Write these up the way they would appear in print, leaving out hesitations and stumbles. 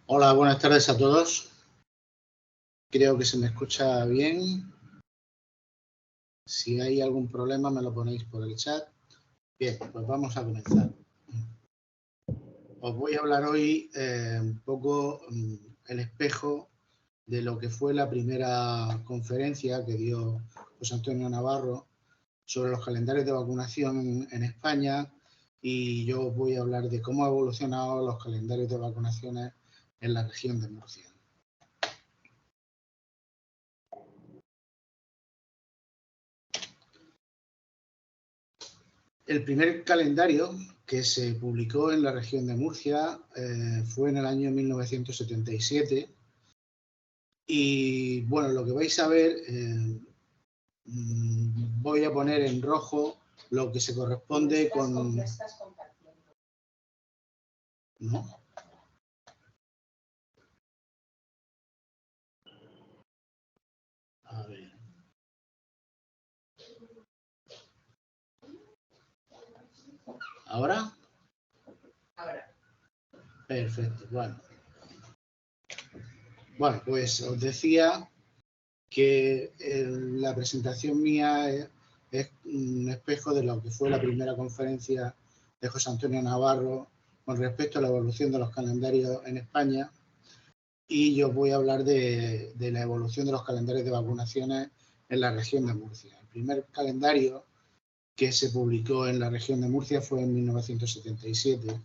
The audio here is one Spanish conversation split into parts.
Hola, buenas tardes a todos. Creo que se me escucha bien. Si hay algún problema me lo ponéis por el chat. Bien, pues vamos a comenzar. Os voy a hablar hoy un poco el espejo de lo que fue la primera conferencia que dio José Antonio Navarro sobre los calendarios de vacunación en España, y yo os voy a hablar de cómo han evolucionado los calendarios de vacunaciones en la región de Murcia. El primer calendario que se publicó en la región de Murcia fue en el año 1977 y bueno, lo que vais a ver, voy a poner en rojo lo que se corresponde con... ¿No? A ver. ¿Ahora? Ahora. Perfecto, bueno. Bueno, pues os decía que la presentación mía es un espejo de lo que fue la primera conferencia de José Antonio Navarro con respecto a la evolución de los calendarios en España, y yo voy a hablar de la evolución de los calendarios de vacunaciones en la región de Murcia. El primer calendario que se publicó en la región de Murcia fue en 1977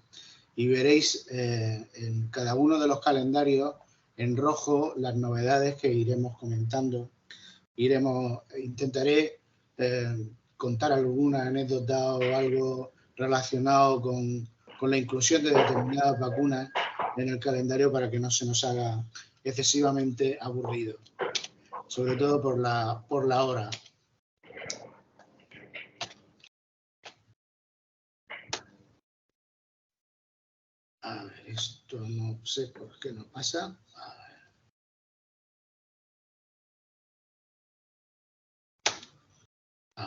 y veréis en cada uno de los calendarios en rojo las novedades que iremos comentando. Intentaré contar alguna anécdota o algo relacionado con la inclusión de determinadas vacunas en el calendario para que no se nos haga excesivamente aburrido, sobre todo por la hora. A ver, esto no sé por qué no pasa. A ver.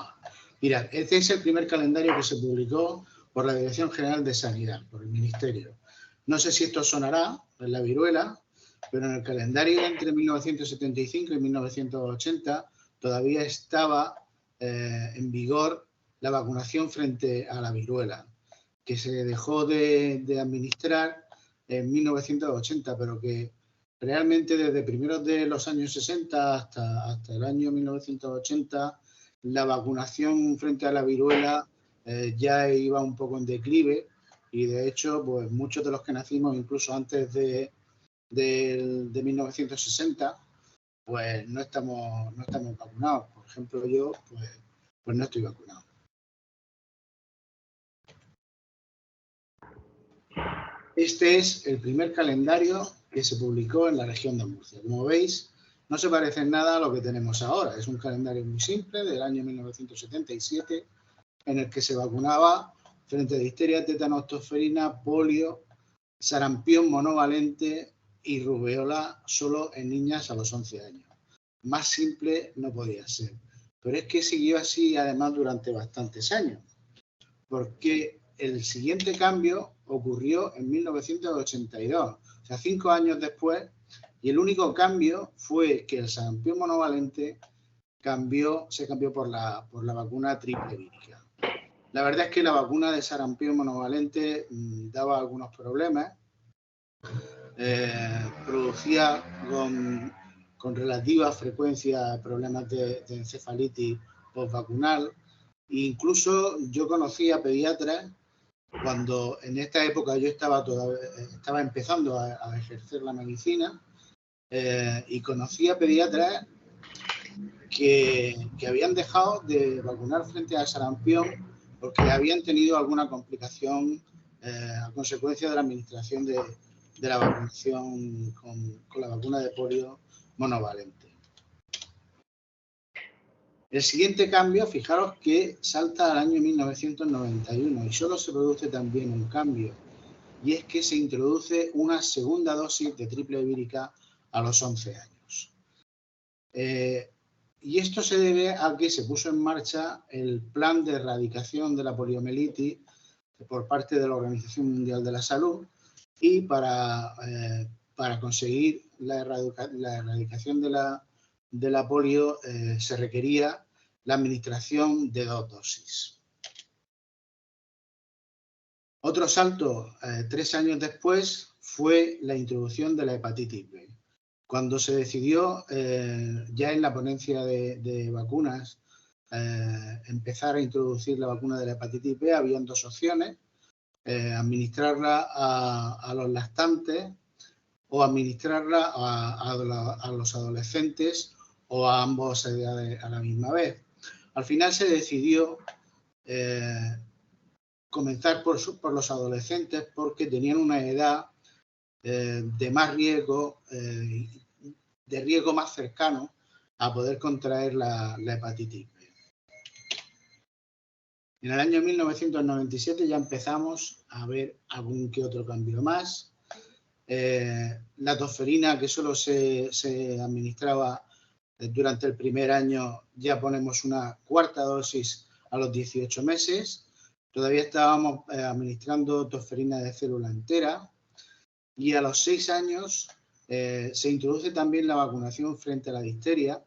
Mirad, este es el primer calendario que se publicó por la Dirección General de Sanidad, por el Ministerio. No sé si esto sonará en la viruela, pero en el calendario entre 1975 y 1980 todavía estaba en vigor la vacunación frente a la viruela, que se dejó de administrar en 1980, pero que realmente desde primeros de los años 60 hasta el año 1980 la vacunación frente a la viruela ya iba un poco en declive, y de hecho pues muchos de los que nacimos incluso antes de 1960 pues no estamos vacunados. Por ejemplo, yo pues no estoy vacunado. Este es el primer calendario que se publicó en la región de Murcia. Como veis, no se parece en nada a lo que tenemos ahora. Es un calendario muy simple del año 1977 en el que se vacunaba frente a difteria, tétano, tosferina, polio, sarampión monovalente y rubeola solo en niñas a los 11 años. Más simple no podía ser. Pero es que siguió así además durante bastantes años, porque el siguiente cambio ocurrió en 1982, o sea, 5 años después, y el único cambio fue que el sarampión monovalente se cambió por la vacuna triple vírica. La verdad es que la vacuna de sarampión monovalente daba algunos problemas, producía con relativa frecuencia problemas de encefalitis postvacunal. Incluso yo conocí a pediatras cuando en esta época yo estaba empezando a ejercer la medicina, y conocí a pediatras que habían dejado de vacunar frente al sarampión porque habían tenido alguna complicación a consecuencia de la administración de la vacunación con la vacuna de polio monovalente. El siguiente cambio, fijaros que salta al año 1991 y solo se produce también un cambio, y es que se introduce una segunda dosis de triple vírica a los 11 años. Y esto se debe a que se puso en marcha el plan de erradicación de la poliomielitis por parte de la Organización Mundial de la Salud, y para para conseguir la erradicación de la polio se requería la administración de 2 dosis. Otro salto, 3 años después, fue la introducción de la hepatitis B. Cuando se decidió, ya en la ponencia de vacunas, empezar a introducir la vacuna de la hepatitis B, habían 2 opciones, administrarla a los lactantes o administrarla a los adolescentes o a ambos edades a la misma vez. Al final se decidió comenzar por los adolescentes porque tenían una edad de más riesgo, de riesgo más cercano a poder contraer la hepatitis B. En el año 1997 ya empezamos a ver algún que otro cambio más. La tosferina, que solo se administraba durante el primer año, ya ponemos una 4ª dosis a los 18 meses. Todavía estábamos administrando tosferina de célula entera. Y a los 6 años se introduce también la vacunación frente a la difteria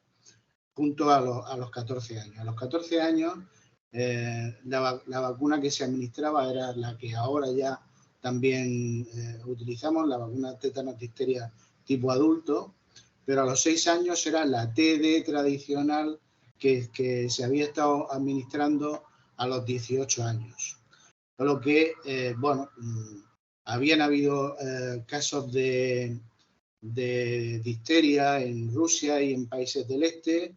junto a los 14 años. A los 14 años la vacuna que se administraba era la que ahora ya también utilizamos, la vacuna tétanos difteria tipo adulto, pero a los 6 años era la TD tradicional que se había estado administrando a los 18 años. Con lo que, bueno, habían habido casos de difteria en Rusia y en países del este.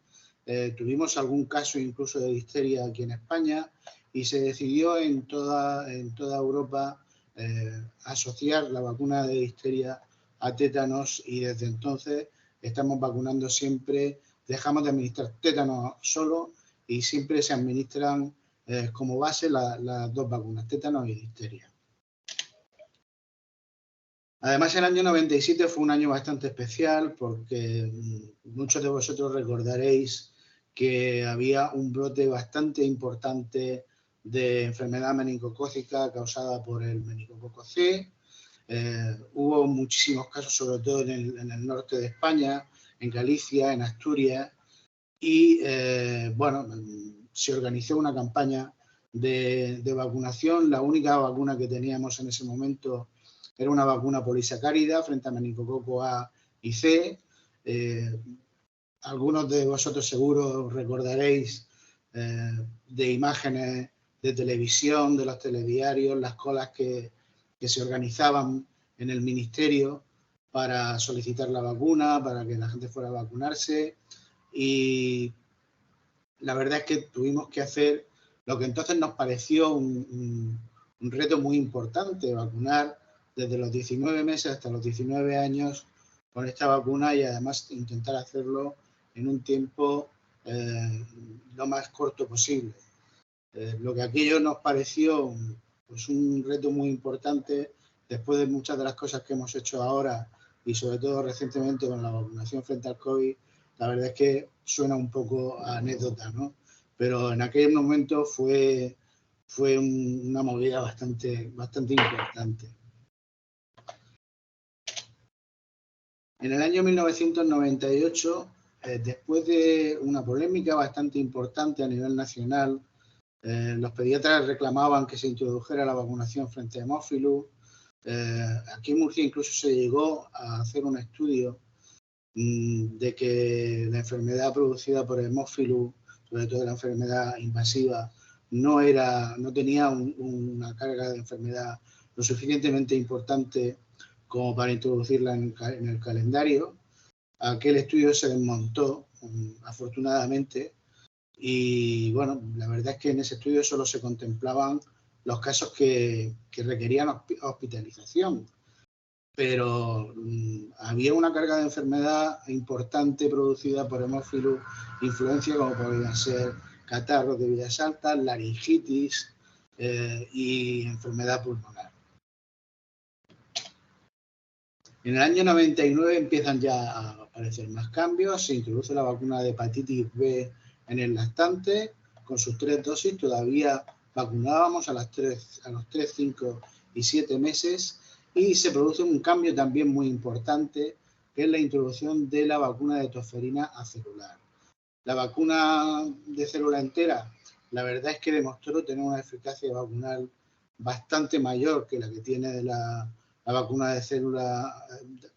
Tuvimos algún caso incluso de difteria aquí en España y se decidió en toda Europa asociar la vacuna de difteria a tétanos y desde entonces estamos vacunando siempre, dejamos de administrar tétanos solo y siempre se administran como base las 2 vacunas, tétanos y difteria. Además, el año 97 fue un año bastante especial porque muchos de vosotros recordaréis que había un brote bastante importante de enfermedad meningocócica causada por el meningococo C. Hubo muchísimos casos, sobre todo en el norte de España, en Galicia, en Asturias, y bueno, se organizó una campaña de vacunación. La única vacuna que teníamos en ese momento era una vacuna polisacárida frente a meningococo A y C. Algunos de vosotros seguro recordaréis de imágenes de televisión, de los telediarios, las colas que se organizaban en el ministerio para solicitar la vacuna, para que la gente fuera a vacunarse. Y la verdad es que tuvimos que hacer lo que entonces nos pareció un reto muy importante, vacunar desde los 19 meses hasta los 19 años con esta vacuna y además intentar hacerlo en un tiempo lo más corto posible. Lo que aquello nos pareció pues un reto muy importante después de muchas de las cosas que hemos hecho ahora y sobre todo recientemente con la vacunación frente al COVID. La verdad es que suena un poco a anécdota, ¿no? Pero en aquel momento fue una movida bastante importante. En el año 1998, después de una polémica bastante importante a nivel nacional, los pediatras reclamaban que se introdujera la vacunación frente a hemófilus. Aquí en Murcia incluso se llegó a hacer un estudio de que la enfermedad producida por hemófilus, sobre todo la enfermedad invasiva, no tenía una carga de enfermedad lo suficientemente importante como para introducirla en el calendario. Aquel estudio se desmontó, afortunadamente, y bueno, la verdad es que en ese estudio solo se contemplaban los casos que requerían hospitalización, pero había una carga de enfermedad importante producida por hemófilus influencia, como podrían ser catarros de vías altas, laringitis y enfermedad pulmonar. En el año 99 empiezan ya a aparecer más cambios, se introduce la vacuna de hepatitis B en el lactante con sus 3 dosis, todavía vacunábamos a los 3, 5 y 7 meses y se produce un cambio también muy importante, que es la introducción de la vacuna de tosferina acelular. La vacuna de célula entera, la verdad es que demostró tener una eficacia vacunal bastante mayor que la que tiene la vacuna de célula,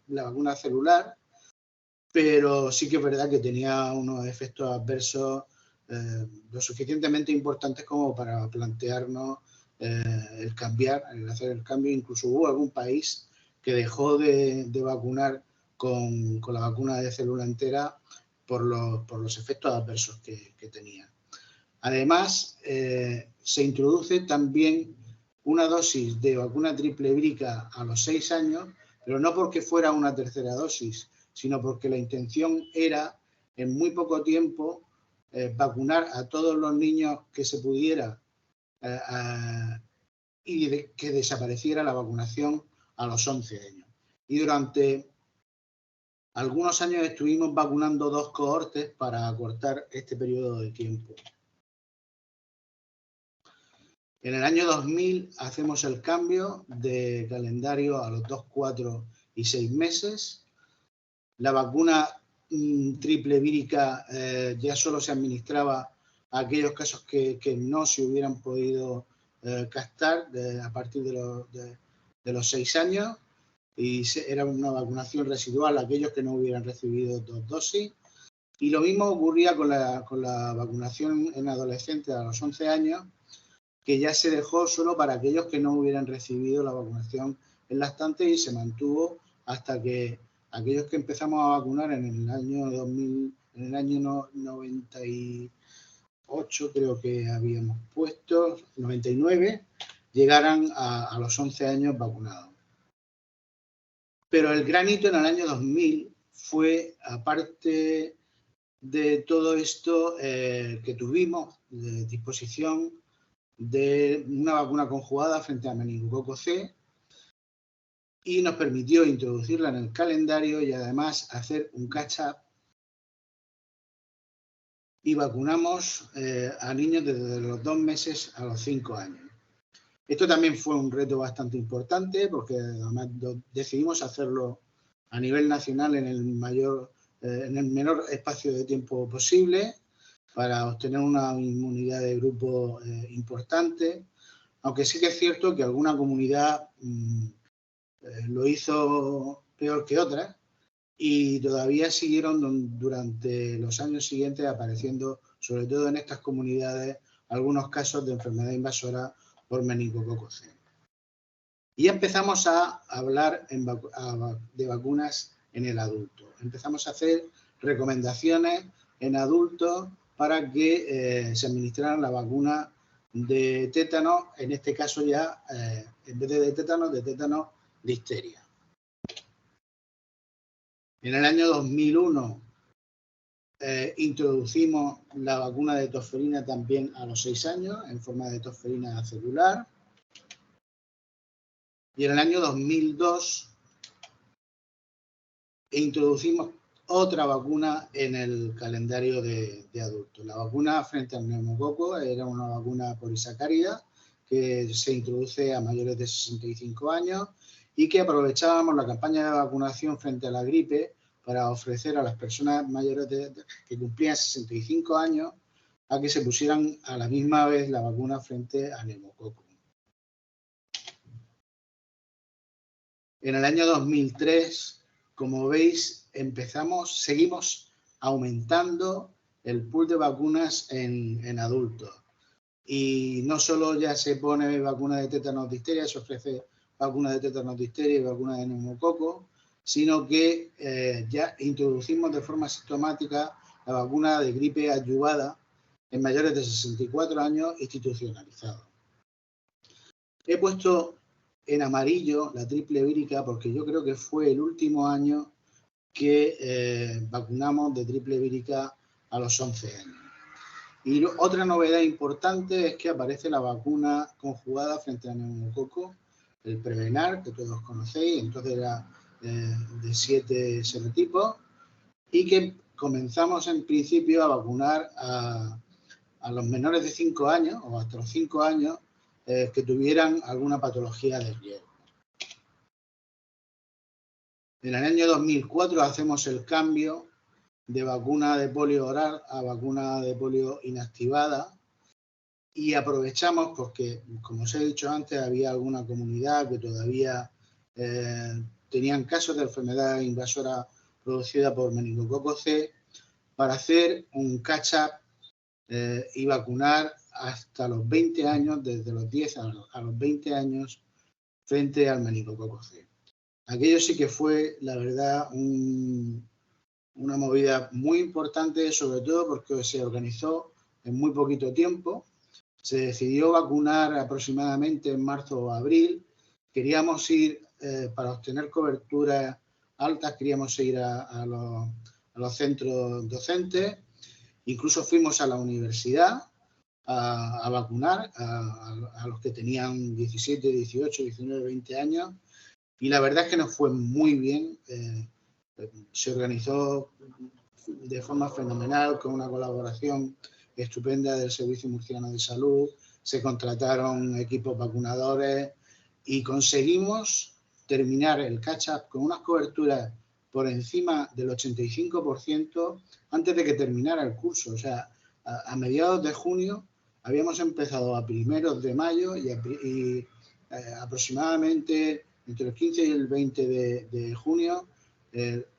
la vacuna celular, pero sí que es verdad que tenía unos efectos adversos lo suficientemente importantes como para plantearnos el cambiar, el hacer el cambio. Incluso hubo algún país que dejó de vacunar con la vacuna de célula entera por los efectos adversos que tenía. Además, se introduce también una dosis de vacuna triple vírica a los 6 años, pero no porque fuera una tercera dosis, sino porque la intención era, en muy poco tiempo, vacunar a todos los niños que se pudiera y que desapareciera la vacunación a los 11 años. Y durante algunos años estuvimos vacunando 2 cohortes para acortar este periodo de tiempo. En el año 2000 hacemos el cambio de calendario a los 2, 4 y 6 meses. La vacuna triple vírica ya solo se administraba a aquellos casos que no se hubieran podido captar a partir de los 6 años, y era una vacunación residual a aquellos que no hubieran recibido 2 dosis. Y lo mismo ocurría con la vacunación en adolescentes a los 11 años, que ya se dejó solo para aquellos que no hubieran recibido la vacunación en lactantes, y se mantuvo hasta que aquellos que empezamos a vacunar en el año 2000, en el año 98, creo que habíamos puesto, 99, llegaran a los 11 años vacunados. Pero el gran hito en el año 2000 fue, aparte de todo esto, que tuvimos de disposición de una vacuna conjugada frente a meningococo C, y nos permitió introducirla en el calendario y además hacer un catch-up, y vacunamos a niños desde los 2 meses a los 5 años. Esto también fue un reto bastante importante, porque además decidimos hacerlo a nivel nacional en el menor espacio de tiempo posible, para obtener una inmunidad de grupo importante, aunque sí que es cierto que alguna comunidad lo hizo peor que otras, y todavía siguieron durante los años siguientes apareciendo, sobre todo en estas comunidades, algunos casos de enfermedad invasora por meningococo C. Y empezamos a hablar de vacunas en el adulto. Empezamos a hacer recomendaciones en adultos para que se administraran la vacuna de tétano, en este caso ya, en vez de tétano, difteria. En el año 2001 introducimos la vacuna de tosferina también a los 6 años, en forma de tosferina celular. Y en el año 2002 introducimos otra vacuna en el calendario de adultos. La vacuna frente al neumococo era una vacuna polisacárida que se introduce a mayores de 65 años, y que aprovechábamos la campaña de vacunación frente a la gripe para ofrecer a las personas mayores que cumplían 65 años a que se pusieran a la misma vez la vacuna frente al neumococo. En el año 2003, como veis, seguimos aumentando el pool de vacunas en adultos. Y no solo ya se pone vacuna de tétanos difteria, se ofrece vacuna de tétanos difteria y vacuna de neumococo, sino que ya introducimos de forma sistemática la vacuna de gripe adyuvada en mayores de 64 años institucionalizada. He puesto en amarillo la triple vírica porque yo creo que fue el último año que vacunamos de triple vírica a los 11 años. Y otra novedad importante es que aparece la vacuna conjugada frente al neumococo, el Prevenar, que todos conocéis, entonces era de 7 serotipos, y que comenzamos en principio a vacunar a los menores de 5 años o hasta los 5 años que tuvieran alguna patología de riesgo. En el año 2004 hacemos el cambio de vacuna de polio oral a vacuna de polio inactivada y aprovechamos porque, como os he dicho antes, había alguna comunidad que todavía tenían casos de enfermedad invasora producida por meningococo C para hacer un catch-up y vacunar hasta los 20 años, desde los 10 a los 20 años, frente al meningococo C. Aquello sí que fue, la verdad, una movida muy importante, sobre todo porque se organizó en muy poquito tiempo. Se decidió vacunar aproximadamente en marzo o abril. Queríamos ir, para obtener coberturas altas, queríamos ir a los centros docentes. Incluso fuimos a la universidad a vacunar a los que tenían 17, 18, 19, 20 años. Y la verdad es que nos fue muy bien. Se organizó de forma fenomenal, con una colaboración estupenda del Servicio Murciano de Salud. Se contrataron equipos vacunadores y conseguimos terminar el catch-up con unas coberturas por encima del 85% antes de que terminara el curso. O sea, a mediados de junio habíamos empezado a primeros de mayo y aproximadamente entre el 15 y el 20 de junio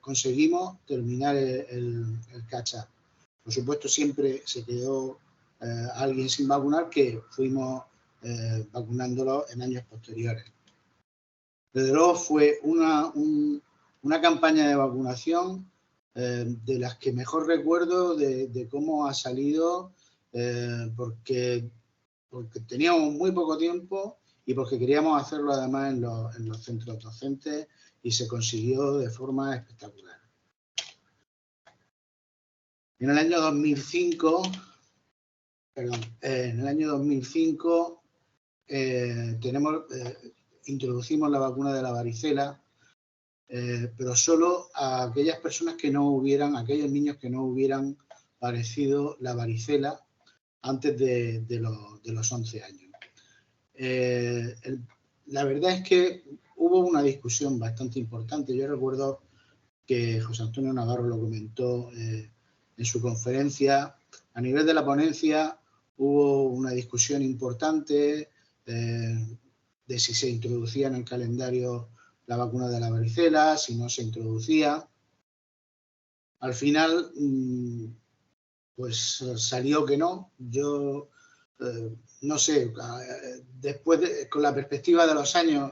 conseguimos terminar el catch-up. Por supuesto, siempre se quedó alguien sin vacunar, que fuimos vacunándolo en años posteriores. Desde luego fue una campaña de vacunación de las que mejor recuerdo de cómo ha salido, porque teníamos muy poco tiempo y porque queríamos hacerlo además en los centros docentes, y se consiguió de forma espectacular. En el año 2005, introducimos la vacuna de la varicela, pero solo a aquellas personas que no hubieran, aquellos niños que no hubieran padecido la varicela antes de los 11 años. La verdad es que hubo una discusión bastante importante. Yo recuerdo que José Antonio Navarro lo comentó en su conferencia. A nivel de la ponencia hubo una discusión importante de si se introducía en el calendario la vacuna de la varicela, si no se introducía. Al final, pues salió que no. Yo no sé, después con la perspectiva de los años,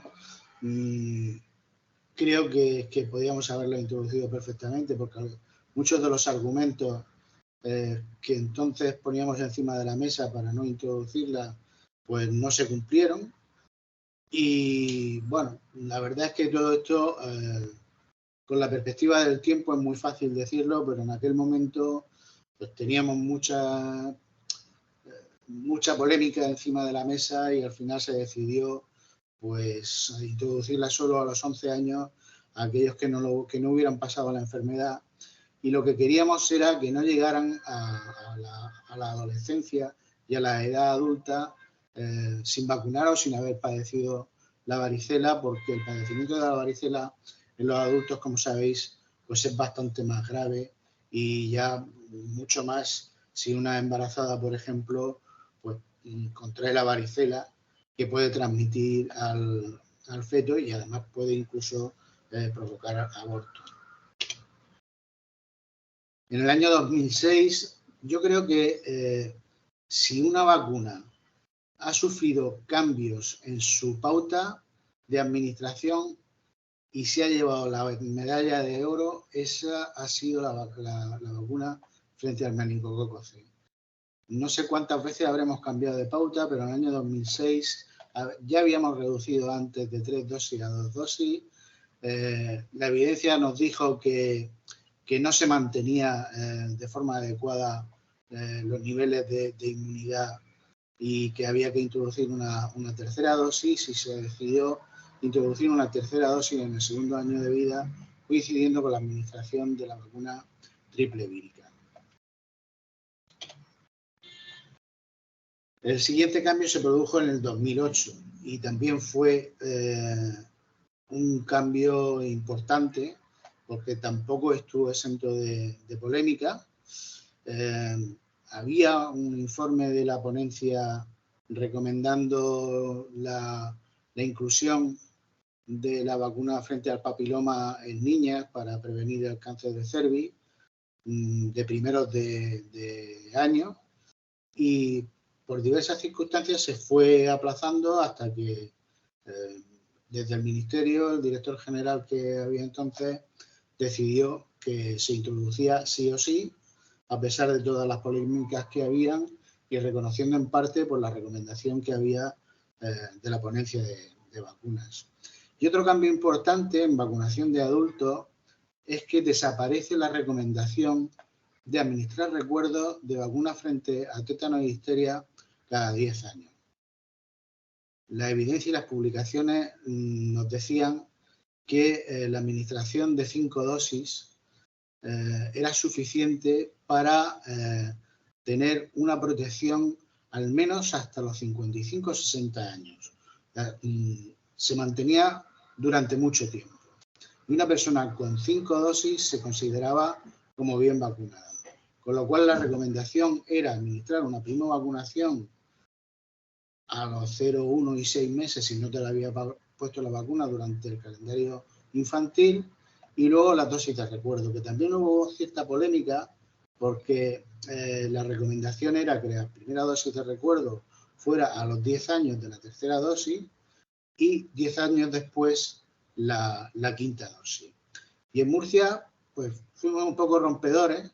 creo que podíamos haberlo introducido perfectamente, porque muchos de los argumentos que entonces poníamos encima de la mesa para no introducirla, pues no se cumplieron. Y bueno, la verdad es que todo esto, con la perspectiva del tiempo, es muy fácil decirlo, pero en aquel momento pues teníamos mucha polémica encima de la mesa, y al final se decidió pues introducirla solo a los 11 años a aquellos que no hubieran pasado la enfermedad. Y lo que queríamos era que no llegaran a la adolescencia y a la edad adulta sin vacunar o sin haber padecido la varicela, porque el padecimiento de la varicela en los adultos, como sabéis, pues es bastante más grave, y ya mucho más si una embarazada, por ejemplo, pues contrae la varicela, que puede transmitir al feto, y además puede incluso provocar aborto. En el año 2006, yo creo que si una vacuna ha sufrido cambios en su pauta de administración y se ha llevado la medalla de oro, esa ha sido la vacuna frente al meningococo C. No sé cuántas veces habremos cambiado de pauta, pero en el año 2006 ya habíamos reducido antes de 3 dosis a 2 dosis. La evidencia nos dijo que no se mantenía de forma adecuada los niveles de inmunidad, y que había que introducir una tercera dosis, y se decidió introducir una tercera dosis en el segundo año de vida, coincidiendo con la administración de la vacuna triple vírica. El siguiente cambio se produjo en el 2008 y también fue un cambio importante, porque tampoco estuvo exento de polémica. Había un informe de la ponencia recomendando la inclusión de la vacuna frente al papiloma en niñas para prevenir el cáncer de cervix de primeros de año, y por diversas circunstancias se fue aplazando hasta que desde el Ministerio, el director general que había entonces decidió que se introducía sí o sí, a pesar de todas las polémicas que habían y reconociendo en parte por la recomendación que había de la ponencia de vacunas. Y otro cambio importante en vacunación de adultos es que desaparece la recomendación de administrar recuerdos de vacunas frente a tétano y difteria cada 10 años. La evidencia y las publicaciones nos decían que la administración de 5 dosis era suficiente para tener una protección al menos hasta los 55 o 60 años. Se mantenía durante mucho tiempo. Y una persona con 5 dosis se consideraba como bien vacunada. Con lo cual la recomendación era administrar una prima vacunación a los 0, 1 y 6 meses si no te la había puesto la vacuna durante el calendario infantil, y luego la dosis de recuerdo, que también hubo cierta polémica porque la recomendación era que la primera dosis de recuerdo fuera a los 10 años de la tercera dosis y 10 años después la quinta dosis. Y en Murcia pues fuimos un poco rompedores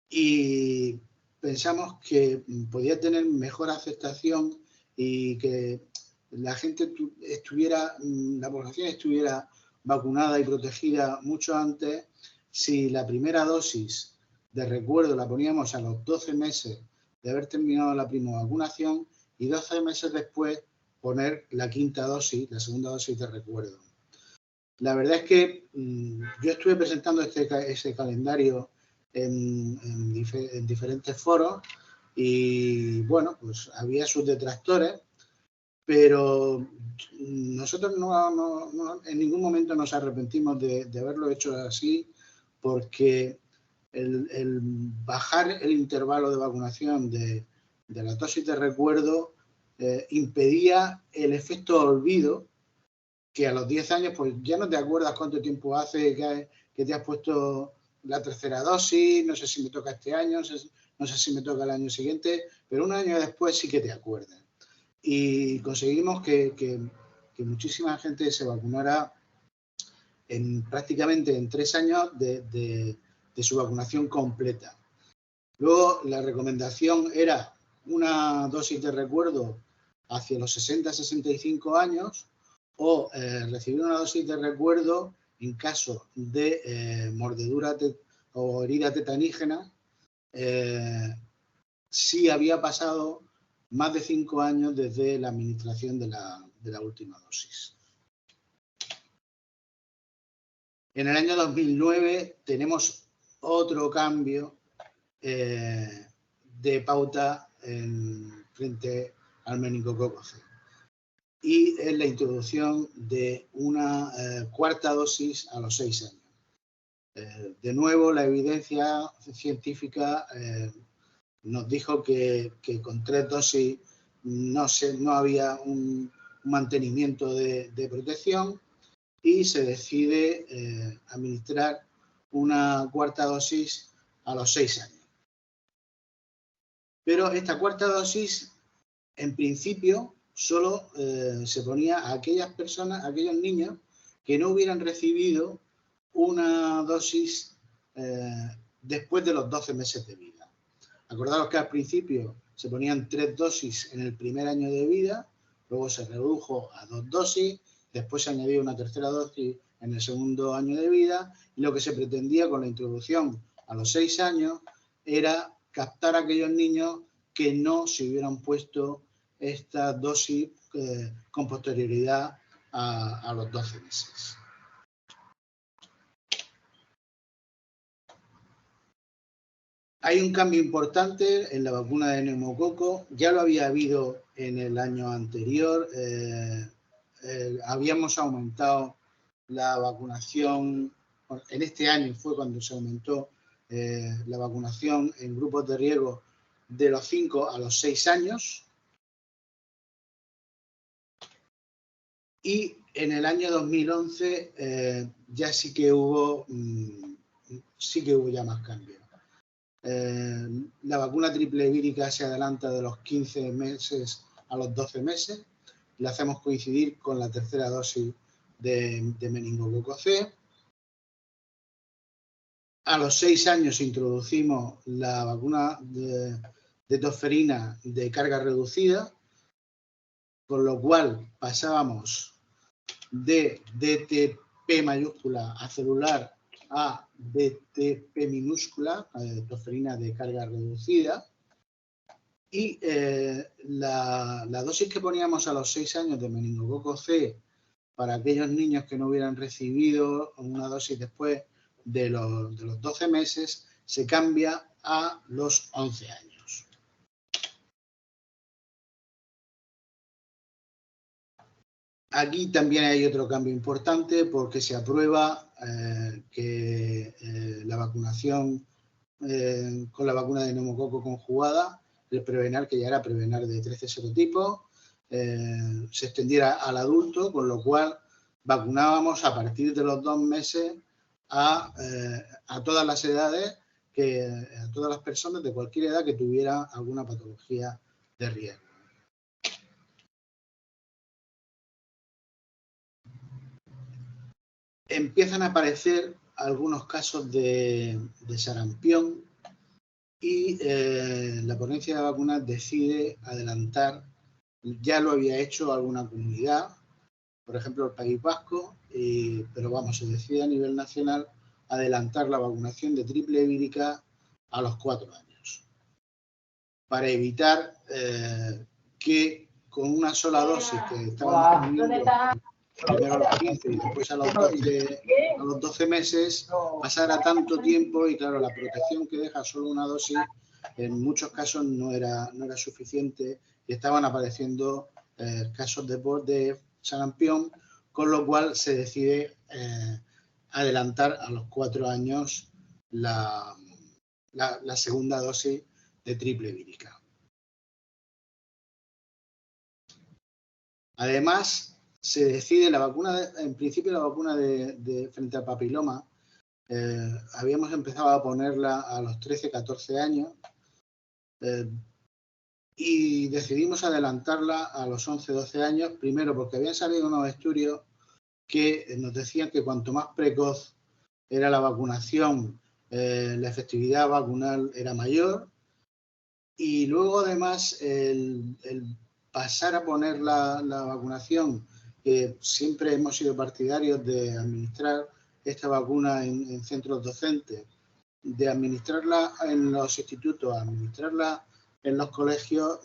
y pensamos que podía tener mejor aceptación y que la gente estuviera, la población estuviera vacunada y protegida mucho antes si la primera dosis de recuerdo la poníamos a los 12 meses de haber terminado la prima vacunación y 12 meses después poner la quinta dosis, la segunda dosis de recuerdo. La verdad es que yo estuve presentando ese calendario en diferentes foros y, bueno, pues había sus detractores, pero nosotros no, en ningún momento nos arrepentimos de haberlo hecho así, porque el bajar el intervalo de vacunación de la dosis de recuerdo impedía el efecto olvido, que a los 10 años pues ya no te acuerdas cuánto tiempo hace que te has puesto la tercera dosis, no sé si me toca este año, no sé si me toca el año siguiente, pero un año después sí que te acuerdas. Y conseguimos que muchísima gente se vacunara prácticamente en 3 años de su vacunación completa. Luego la recomendación era una dosis de recuerdo hacia los 60-65 años o recibir una dosis de recuerdo en caso de mordedura o herida tetanígena si había pasado más de 5 años desde la administración de la última dosis. En el año 2009 tenemos otro cambio de pauta frente al meningococo C, y es la introducción de una cuarta dosis a los 6 años. De nuevo, la evidencia científica nos dijo que con 3 dosis no había un mantenimiento de protección, y se decide administrar una cuarta dosis a los 6 años. Pero esta cuarta dosis, en principio, solo se ponía a aquellas personas, a aquellos niños que no hubieran recibido una dosis después de los 12 meses de vida. Acordaros que al principio se ponían 3 dosis en el primer año de vida, luego se redujo a 2 dosis, después se añadió una tercera dosis en el segundo año de vida, y lo que se pretendía con la introducción a los 6 años era captar a aquellos niños que no se hubieran puesto esta dosis con posterioridad a los 12 meses. Hay un cambio importante en la vacuna de neumococo, ya lo había habido en el año anterior. Habíamos aumentado la vacunación en este año fue cuando se aumentó la vacunación en grupos de riesgo de los 5 a los 6 años. Y en el año 2011 ya sí que hubo ya más cambios. La vacuna triple vírica se adelanta de los 15 meses a los 12 meses. La hacemos coincidir con la tercera dosis de meningococo C. A los 6 años introducimos la vacuna de tosferina de carga reducida, con lo cual pasábamos de DTP mayúscula a celular a DTP minúscula, tosferina de carga reducida. Y la dosis que poníamos a los 6 años de meningococo C para aquellos niños que no hubieran recibido una dosis después de los 12 meses se cambia a los 11 años. Aquí también hay otro cambio importante porque se aprueba que la vacunación con la vacuna de neumococo conjugada, el Prevenar, que ya era Prevenar de 13 serotipos, se extendiera al adulto, con lo cual vacunábamos a partir de los 2 meses a todas las edades, a todas las personas de cualquier edad que tuviera alguna patología de riesgo. Empiezan a aparecer algunos casos de sarampión y la ponencia de vacunas decide adelantar, ya lo había hecho alguna comunidad, por ejemplo el País Vasco, pero vamos, se decide a nivel nacional adelantar la vacunación de triple vírica a los 4 años, para evitar que con una sola dosis que estábamos poniendo primero a los 15 y después a los 12 meses pasara tanto tiempo y claro, la protección que deja solo una dosis en muchos casos no era suficiente y estaban apareciendo casos de sarampión, con lo cual se decide adelantar a los 4 años la segunda dosis de triple vírica. Además, se decide la vacuna, en principio la vacuna de frente al papiloma, habíamos empezado a ponerla a los 13-14 años y decidimos adelantarla a los 11-12 años, primero porque habían salido unos estudios que nos decían que cuanto más precoz era la vacunación, la efectividad vacunal era mayor, y luego además el pasar a poner la vacunación, que siempre hemos sido partidarios de administrar esta vacuna en centros docentes, de administrarla en los institutos, administrarla en los colegios.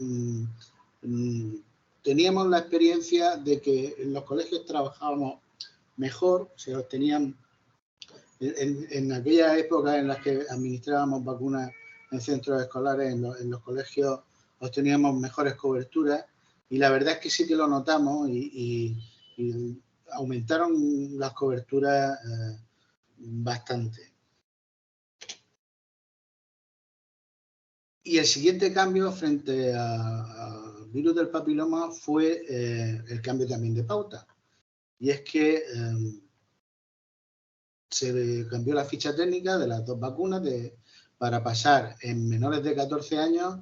Teníamos la experiencia de que en los colegios trabajábamos mejor, se obtenían en aquella época en las que administrábamos vacunas en centros escolares, en los colegios obteníamos mejores coberturas. Y la verdad es que sí que lo notamos y aumentaron las coberturas bastante. Y el siguiente cambio frente a virus del papiloma fue el cambio también de pauta. Y es que se cambió la ficha técnica de las 2 vacunas para pasar en menores de 14 años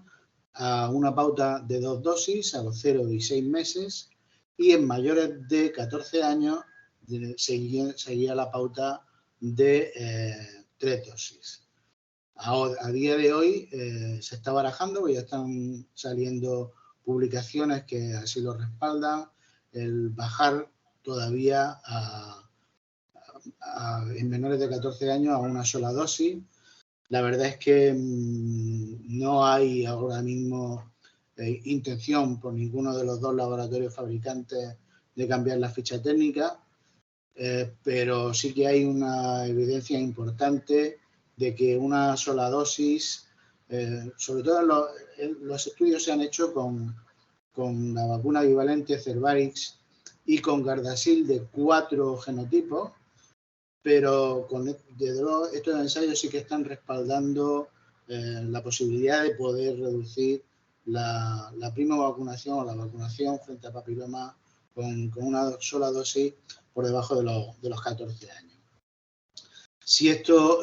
a una pauta de 2 dosis a los 0 y 6 meses y en mayores de 14 años seguía la pauta de 3 dosis. A día de hoy se está barajando, ya están saliendo publicaciones que así lo respaldan, el bajar todavía en menores de 14 años a una sola dosis. La verdad es que no hay ahora mismo intención por ninguno de los 2 laboratorios fabricantes de cambiar la ficha técnica, pero sí que hay una evidencia importante de que una sola dosis, sobre todo los estudios se han hecho con la vacuna bivalente Cervarix y con Gardasil de 4 genotipos, pero desde luego estos ensayos sí que están respaldando la posibilidad de poder reducir la prima vacunación o la vacunación frente a papiloma con una sola dosis por debajo de los 14 años. Si esto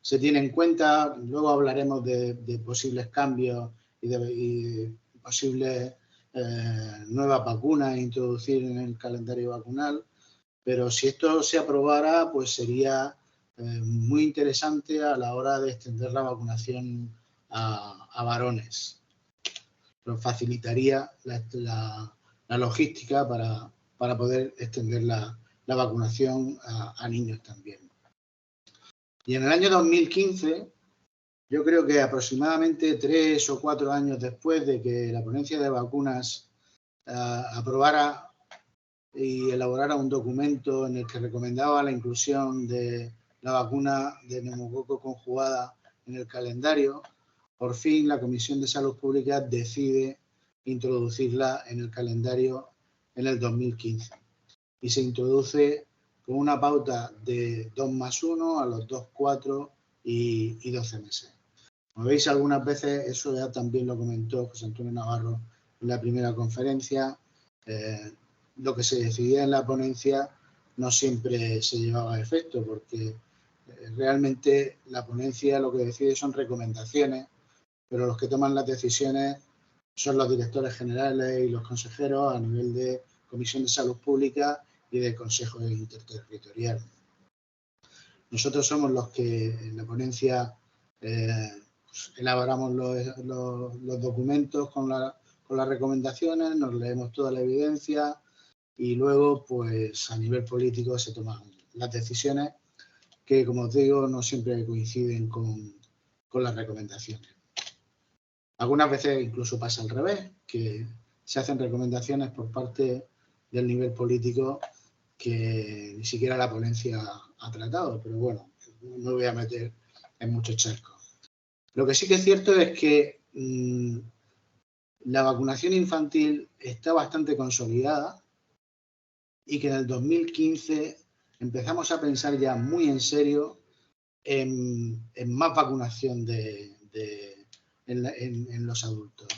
se tiene en cuenta, luego hablaremos de posibles cambios y de posibles nuevas vacunas a introducir en el calendario vacunal, pero si esto se aprobara, pues sería muy interesante a la hora de extender la vacunación a varones. Nos facilitaría la logística para poder extender la vacunación a niños también. Y en el año 2015, yo creo que aproximadamente 3 o 4 años después de que la ponencia de vacunas aprobara y elaborara un documento en el que recomendaba la inclusión de la vacuna de neumococo conjugada en el calendario, por fin la Comisión de Salud Pública decide introducirla en el calendario en el 2015 y se introduce con una pauta de 2+1 a los 2, 4 y 12 meses. Como veis, algunas veces, eso ya también lo comentó José Antonio Navarro en la primera conferencia, lo que se decidía en la ponencia no siempre se llevaba a efecto, porque realmente la ponencia lo que decide son recomendaciones, pero los que toman las decisiones son los directores generales y los consejeros a nivel de Comisión de Salud Pública y de Consejo Interterritorial. Nosotros somos los que en la ponencia pues, elaboramos los documentos con las recomendaciones, nos leemos toda la evidencia y luego, pues a nivel político se toman las decisiones que, como os digo, no siempre coinciden con las recomendaciones. Algunas veces incluso pasa al revés, que se hacen recomendaciones por parte del nivel político que ni siquiera la ponencia ha tratado, pero bueno, no me voy a meter en muchos charcos. Lo que sí que es cierto es que la vacunación infantil está bastante consolidada y que en el 2015 empezamos a pensar ya muy en serio en más vacunación en los adultos.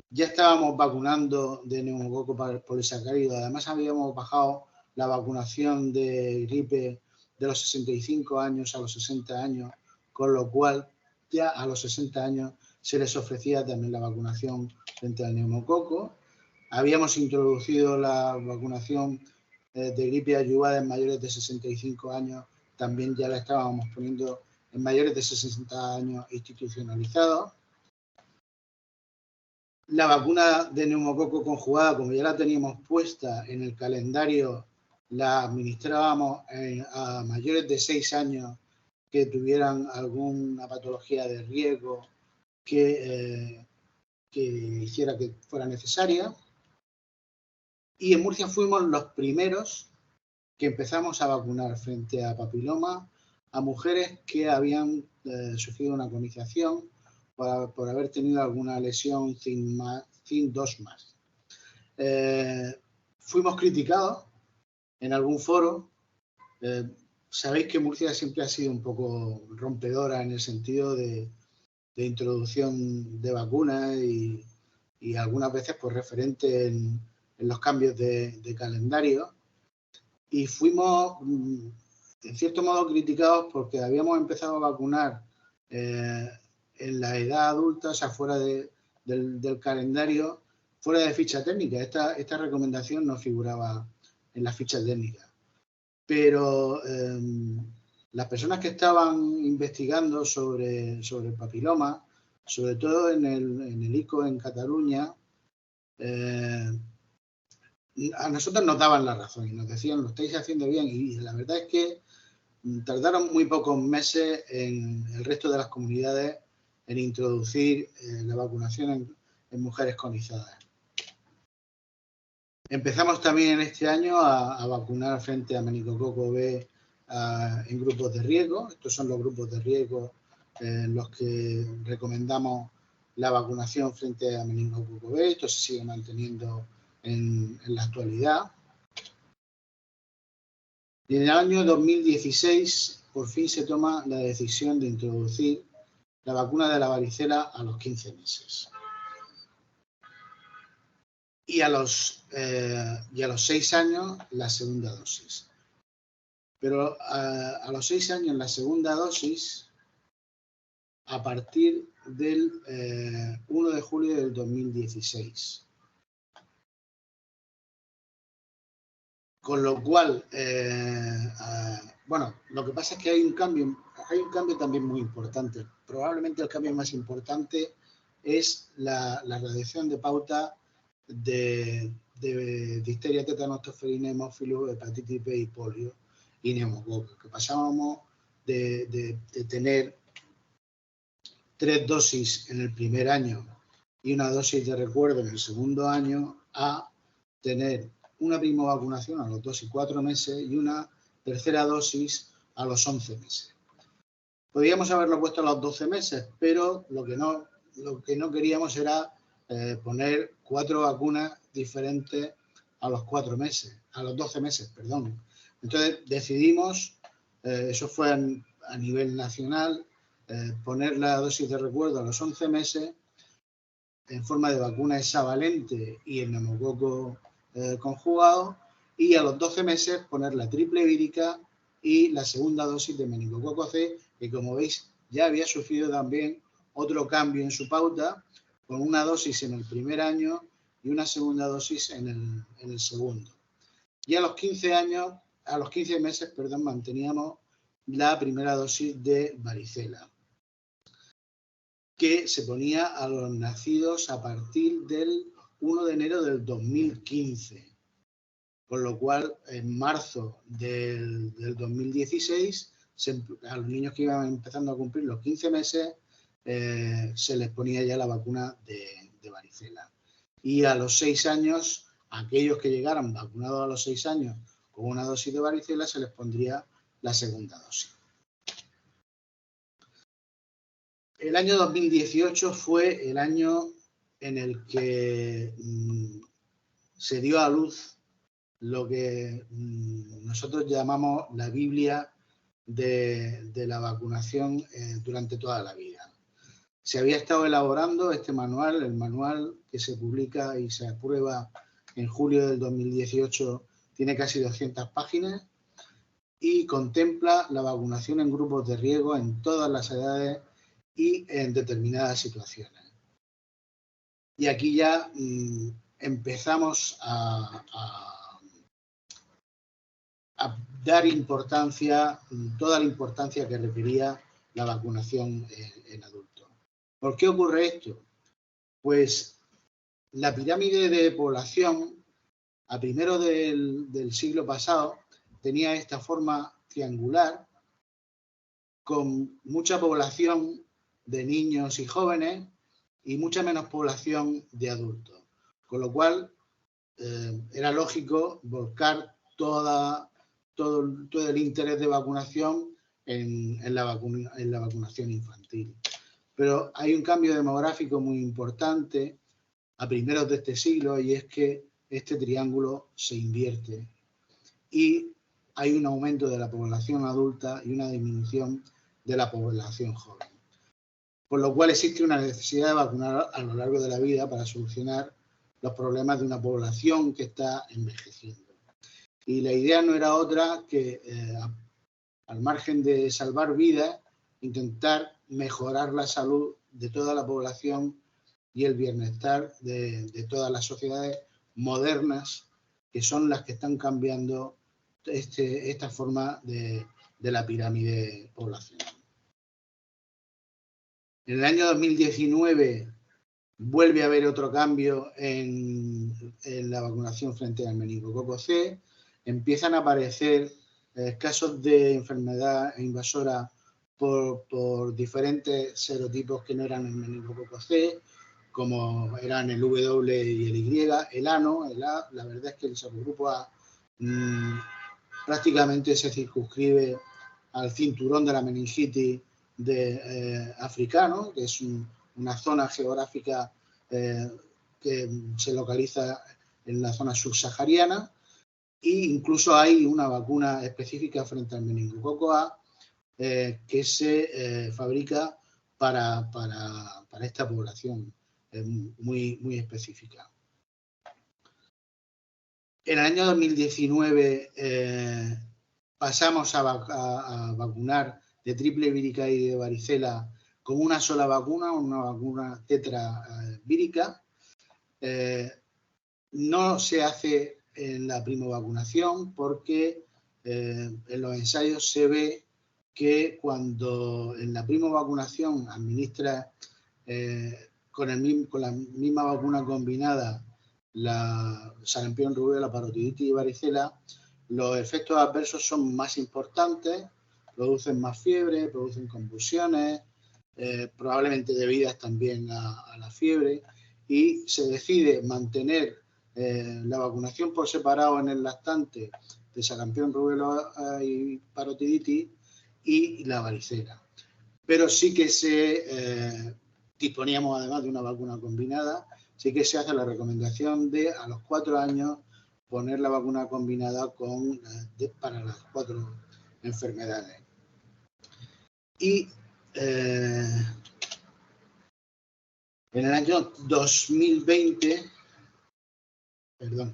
Ya estábamos vacunando de neumococo polisacárido, además habíamos bajado la vacunación de gripe de los 65 años a los 60 años, con lo cual ya a los 60 años se les ofrecía también la vacunación frente al neumococo. Habíamos introducido la vacunación de gripe adyuvada en mayores de 65 años, también ya la estábamos poniendo en mayores de 60 años institucionalizados. La vacuna de neumococo conjugada, como ya la teníamos puesta en el calendario, la administrábamos a mayores de 6 años que tuvieran alguna patología de riesgo que hiciera que fuera necesaria. Y en Murcia fuimos los primeros que empezamos a vacunar frente a papiloma a mujeres que habían sufrido una conización por haber tenido alguna lesión CIN2+. Fuimos criticados en algún foro. Sabéis que Murcia siempre ha sido un poco rompedora en el sentido de introducción de vacunas y algunas veces pues referente en los cambios de calendario. Y fuimos, en cierto modo, criticados porque habíamos empezado a vacunar en la edad adulta, o sea, fuera del calendario, fuera de ficha técnica. Esta recomendación no figuraba en la ficha técnica. Pero las personas que estaban investigando sobre el papiloma, sobre todo en el ICO en Cataluña, a nosotros nos daban la razón y nos decían, lo estáis haciendo bien. Y la verdad es que tardaron muy pocos meses en el resto de las comunidades en introducir la vacunación en mujeres conizadas. Empezamos también este año a vacunar frente a meningococo B en grupos de riesgo. Estos son los grupos de riesgo en los que recomendamos la vacunación frente a meningococo B. Esto se sigue manteniendo en la actualidad. Y en el año 2016, por fin se toma la decisión de introducir la vacuna de la varicela a los 15 meses. Y a los 6 años, la segunda dosis. Pero a los 6 años, la segunda dosis, a partir del 1 de julio del 2016. Con lo cual, bueno, lo que pasa es que hay un cambio también muy importante. Probablemente el cambio más importante es la reducción de pauta de difteria, tétanos, tosferina, hemófilos, hepatitis B y polio y neumococo, que pasábamos de tener 3 dosis en el primer año y una dosis de recuerdo en el segundo año a tener una primovacunación a los 2 y 4 meses y una tercera dosis a los 11 meses. Podríamos haberlo puesto a los 12 meses, pero lo que no queríamos era poner 4 vacunas diferentes a los 4 meses, a los 12 meses, perdón. Entonces decidimos, eso fue a nivel nacional, poner la dosis de recuerdo a los 11 meses en forma de vacuna hexavalente y el neumococo conjugado, y a los 12 meses poner la triple vírica y la segunda dosis de meningococo C, que como veis ya había sufrido también otro cambio en su pauta, con una dosis en el primer año y una segunda dosis en el segundo. Y a los 15 meses, perdón, manteníamos la primera dosis de varicela, que se ponía a los nacidos a partir del 1 de enero del 2015. Con lo cual, en marzo del 2016, a los niños que iban empezando a cumplir los 15 meses, se les ponía ya la vacuna de varicela. Y a los 6 años, aquellos que llegaran vacunados a los 6 años con una dosis de varicela, se les pondría la segunda dosis. El año 2018 fue el año en el que se dio a luz lo que nosotros llamamos la Biblia de la vacunación durante toda la vida. Se había estado elaborando este manual, el manual que se publica y se aprueba en julio del 2018, tiene casi 200 páginas y contempla la vacunación en grupos de riesgo en todas las edades y en determinadas situaciones. Y aquí ya empezamos a dar importancia, toda la importancia que requería la vacunación en adultos. ¿Por qué ocurre esto? Pues la pirámide de población a primeros del siglo pasado tenía esta forma triangular, con mucha población de niños y jóvenes y mucha menos población de adultos. Con lo cual, era lógico volcar todo el interés de vacunación en la vacunación infantil. Pero hay un cambio demográfico muy importante a primeros de este siglo, y es que este triángulo se invierte y hay un aumento de la población adulta y una disminución de la población joven. Por lo cual existe una necesidad de vacunar a lo largo de la vida para solucionar los problemas de una población que está envejeciendo. Y la idea no era otra que, al margen de salvar vidas, intentar mejorar la salud de toda la población y el bienestar de todas las sociedades modernas, que son las que están cambiando esta forma de la pirámide poblacional. En el año 2019 vuelve a haber otro cambio en la vacunación frente al meningococo C. Empiezan a aparecer casos de enfermedad invasora por diferentes serotipos que no eran el meningococo C, como eran el W y el Y, el A no, el A, la verdad es que el subgrupo A prácticamente se circunscribe al cinturón de la meningitis africano, que es una zona geográfica que se localiza en la zona subsahariana, E incluso hay una vacuna específica frente al meningococo A que se fabrica para esta población muy específica. En el año 2019 pasamos a vacunar de triple vírica y de varicela con una sola vacuna, una vacuna tetravírica. No se hace en la primovacunación porque en los ensayos se ve que cuando en la primovacunación administra con la misma vacuna combinada la sarampión, rubiola, parotiditis y varicela, los efectos adversos son más importantes, producen más fiebre, producen convulsiones, probablemente debidas también a la fiebre, y se decide mantener la vacunación por separado en el lactante de sarampión, rubiola y parotiditis y la varicela. Pero sí que disponíamos además de una vacuna combinada, sí que se hace la recomendación de a los 4 años poner la vacuna combinada para las 4 enfermedades. Y en el año 2020, en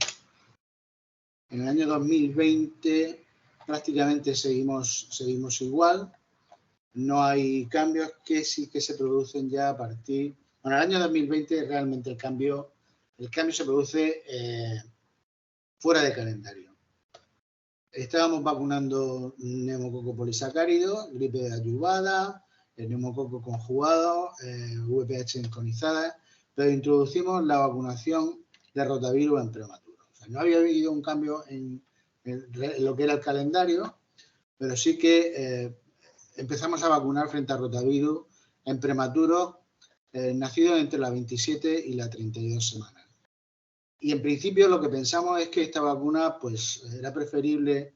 el año 2020 prácticamente seguimos igual. No hay cambios que sí que se producen ya a partir... Bueno, en el año 2020 realmente el cambio se produce fuera de calendario. Estábamos vacunando neumococo polisacárido, gripe adyuvada, el neumococo conjugado, VPH enconizada, pero introducimos la vacunación de rotavirus en prematuro. O sea, no había habido un cambio en lo que era el calendario, pero sí que empezamos a vacunar frente a rotavirus en prematuros nacidos entre las 27 y las 32 semanas. Y en principio lo que pensamos es que esta vacuna pues era preferible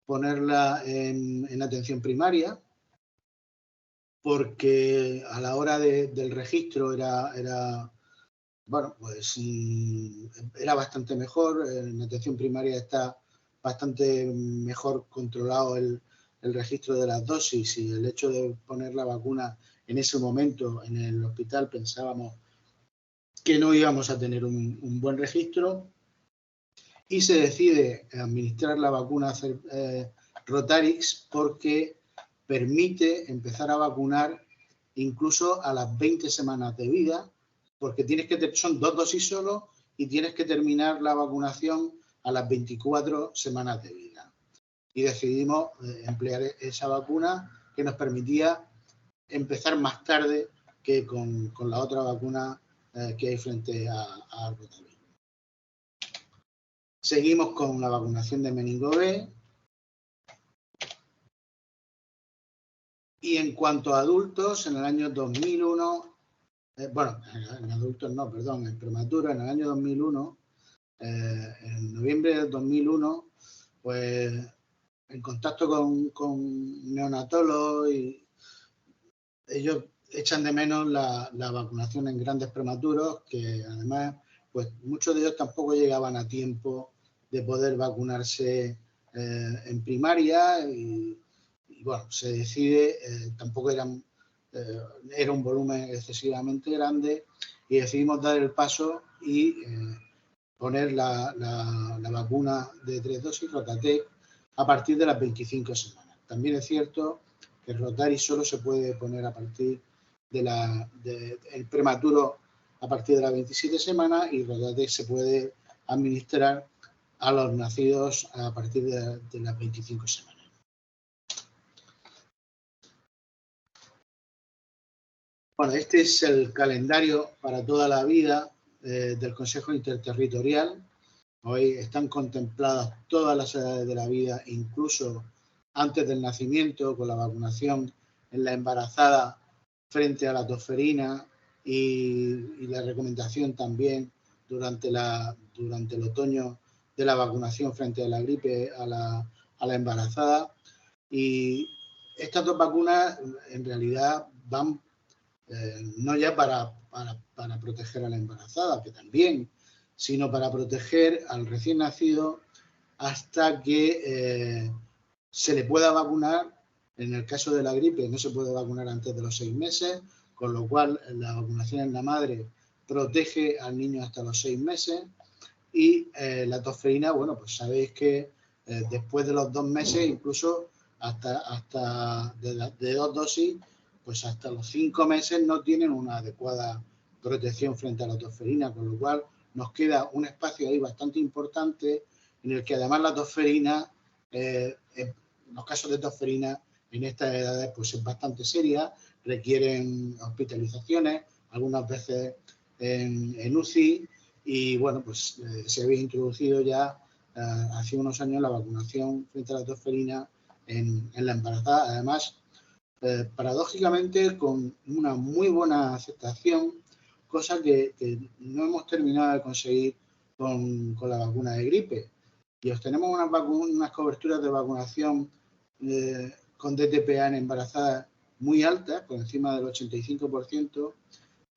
ponerla en atención primaria, porque a la hora del registro era bastante mejor. En atención primaria está bastante mejor controlado el registro de las dosis, y el hecho de poner la vacuna en ese momento en el hospital pensábamos que no íbamos a tener un buen registro, y se decide administrar la vacuna Rotarix porque permite empezar a vacunar incluso a las 20 semanas de vida, porque son 2 dosis solo y tienes que terminar la vacunación a las 24 semanas de vida. Y decidimos emplear esa vacuna que nos permitía empezar más tarde que con la otra vacuna que hay frente a rotavirus. Seguimos con la vacunación de meningo B. Y en cuanto a adultos, en el año 2001, en adultos no, perdón, en prematuros, en el año 2001, en noviembre del 2001, pues en contacto con neonatólogos, y ellos echan de menos la vacunación en grandes prematuros, que además pues muchos de ellos tampoco llegaban a tiempo de poder vacunarse en primaria, y bueno, se decide, tampoco era un volumen excesivamente grande, y decidimos dar el paso y poner la vacuna de 3 dosis Rotatec a partir de las 25 semanas. También es cierto que el Rotarix solo se puede poner a partir el prematuro a partir de las 27 semanas, y Rotatec se puede administrar a los nacidos a partir de las 25 semanas. Bueno, este es el calendario para toda la vida del Consejo Interterritorial. Hoy están contempladas todas las edades de la vida, incluso antes del nacimiento, con la vacunación en la embarazada frente a la tosferina, y la recomendación también durante el otoño de la vacunación frente a la gripe a la embarazada. Y estas 2 vacunas en realidad van no ya para proteger a la embarazada, que también, sino para proteger al recién nacido hasta que se le pueda vacunar. En el caso de la gripe no se puede vacunar antes de los 6 meses, con lo cual la vacunación en la madre protege al niño hasta los 6 meses. Y la tosferina, bueno, pues sabéis que después de los 2 meses, incluso hasta de 2 dosis, pues hasta los 5 meses no tienen una adecuada protección frente a la tosferina, con lo cual nos queda un espacio ahí bastante importante en el que además la tosferina, los casos de tosferina en estas edades pues es bastante seria, requieren hospitalizaciones, algunas veces en UCI, y bueno, pues se había introducido ya hace unos años la vacunación frente a la tosferina en la embarazada, además paradójicamente con una muy buena aceptación, cosa que no hemos terminado de conseguir con la vacuna de gripe. Y obtenemos unas coberturas de vacunación con DTPA en embarazadas muy altas, por encima del 85%,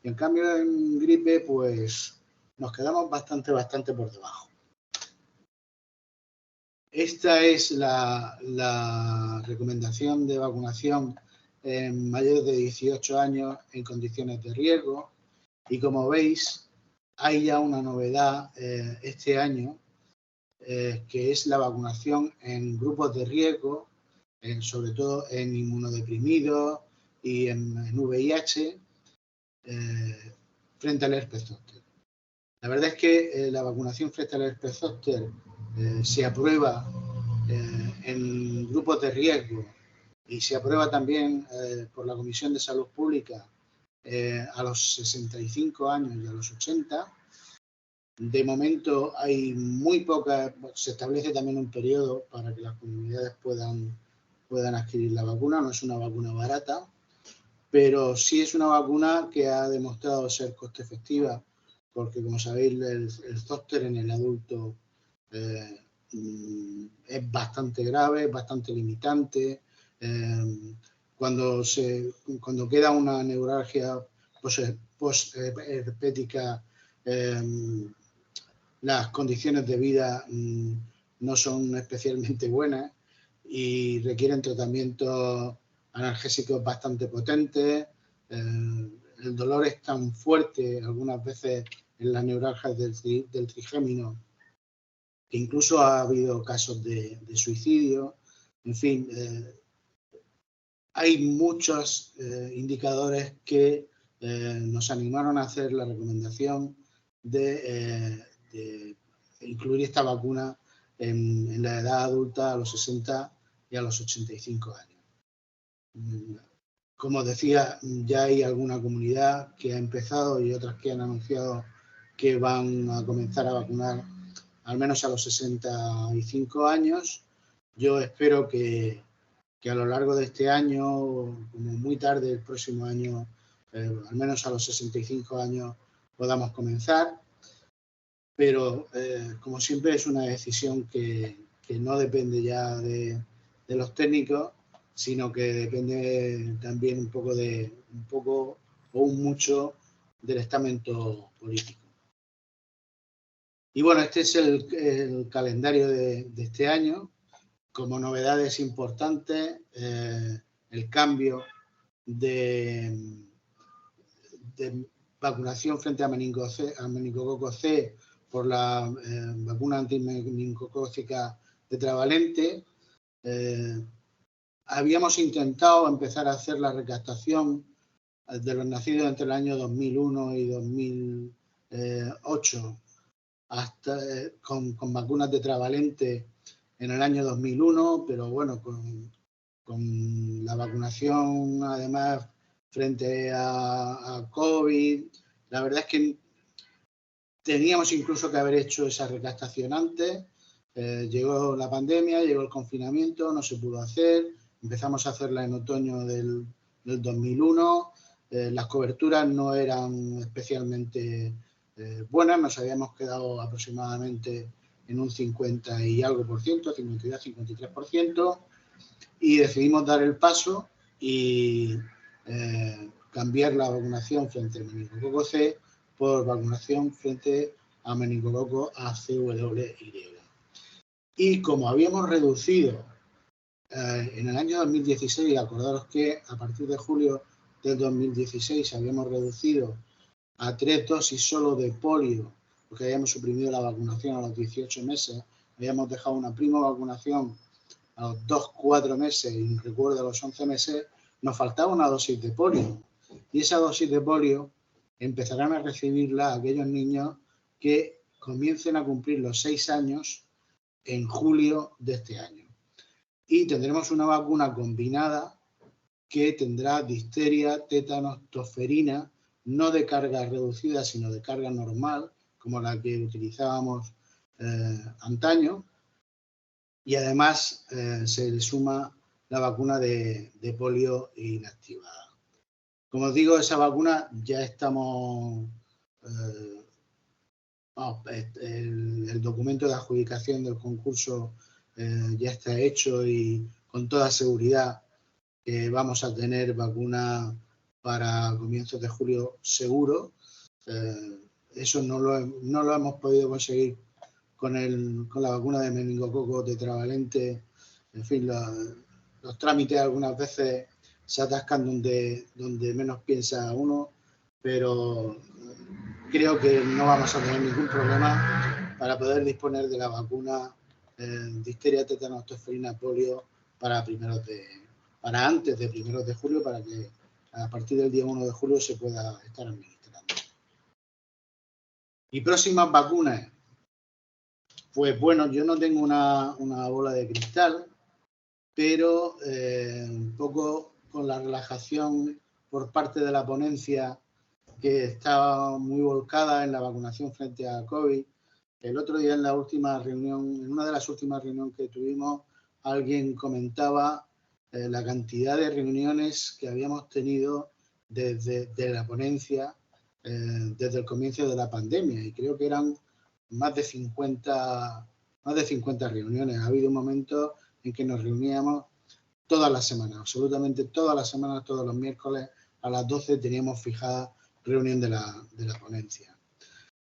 y en cambio en gripe pues nos quedamos bastante por debajo. Esta es la recomendación de vacunación en mayores de 18 años en condiciones de riesgo, y como veis hay ya una novedad este año, que es la vacunación en grupos de riesgo, sobre todo en inmunodeprimidos y en VIH, frente al herpes zóster. La verdad es que la vacunación frente al herpes zóster se aprueba en grupos de riesgo y se aprueba también por la Comisión de Salud Pública a los 65 años y a los 80. De momento hay muy pocas, se establece también un periodo para que las comunidades puedan adquirir la vacuna. No es una vacuna barata, pero sí es una vacuna que ha demostrado ser coste efectiva, porque como sabéis el zóster en el adulto es bastante grave, bastante limitante. Cuando queda una neuralgia post-herpética, las condiciones de vida no son especialmente buenas y requieren tratamientos analgésicos bastante potentes. El dolor es tan fuerte algunas veces en las neuralgias del trigémino que incluso ha habido casos de suicidio. En fin, hay muchos indicadores que nos animaron a hacer la recomendación de incluir esta vacuna en la edad adulta a los 60 y a los 85 años. Como decía, ya hay alguna comunidad que ha empezado y otras que han anunciado que van a comenzar a vacunar al menos a los 65 años. Yo espero que a lo largo de este año, como muy tarde el próximo año, al menos a los 65 años podamos comenzar. Pero como siempre es una decisión que no depende ya de los técnicos, sino que depende también un poco o un mucho del estamento político. Y bueno, este es el calendario de este año. Como novedades importantes, el cambio de vacunación frente a meningococo C por la vacuna antimeningocócica tetravalente. Habíamos intentado empezar a hacer la recaptación de los nacidos entre el año 2001 y 2008 hasta con vacunas tetravalentes en el año 2001, pero bueno, con la vacunación además frente a COVID, la verdad es que teníamos incluso que haber hecho esa recaptación antes. Llegó la pandemia, llegó el confinamiento, no se pudo hacer, empezamos a hacerla en otoño del 2001, las coberturas no eran especialmente buenas, nos habíamos quedado aproximadamente en un 50 y algo por ciento, 52-53%, y decidimos dar el paso y cambiar la vacunación frente al meningococo C por vacunación frente a meningococo ACWY. Y como habíamos reducido en el año 2016, acordaros que a partir de julio del 2016 habíamos reducido a 3 dosis solo de polio, porque habíamos suprimido la vacunación a los 18 meses, habíamos dejado una prima vacunación a los 2-4 meses y recuerdo a los 11 meses, nos faltaba una dosis de polio. Y esa dosis de polio empezarán a recibirla aquellos niños que comiencen a cumplir los 6 años en julio de este año. Y tendremos una vacuna combinada que tendrá difteria, tétanos, tosferina, no de carga reducida, sino de carga normal, como la que utilizábamos antaño. Y además se le suma la vacuna de polio inactivada. Como os digo, esa vacuna ya estamos... el documento de adjudicación del concurso ya está hecho y con toda seguridad vamos a tener vacuna para comienzos de julio seguro. Eso no lo hemos podido conseguir con la vacuna de meningococo tetravalente. En fin, los trámites algunas veces se atascan donde menos piensa uno, pero creo que no vamos a tener ningún problema para poder disponer de la vacuna difteria, tétanos, tosferina, polio para antes de 1 de julio, para que a partir del día 1 de julio se pueda estar administrando. Y próximas vacunas. Pues bueno, yo no tengo una bola de cristal, pero un poco con la relajación por parte de la ponencia que estaba muy volcada en la vacunación frente a COVID. El otro día en una de las últimas reuniones que tuvimos, alguien comentaba la cantidad de reuniones que habíamos tenido desde la ponencia, desde el comienzo de la pandemia, y creo que eran más de 50 reuniones. Ha habido momentos en que nos reuníamos todas las semanas, absolutamente todas las semanas, todos los miércoles a las 12 teníamos fijada reunión de la ponencia.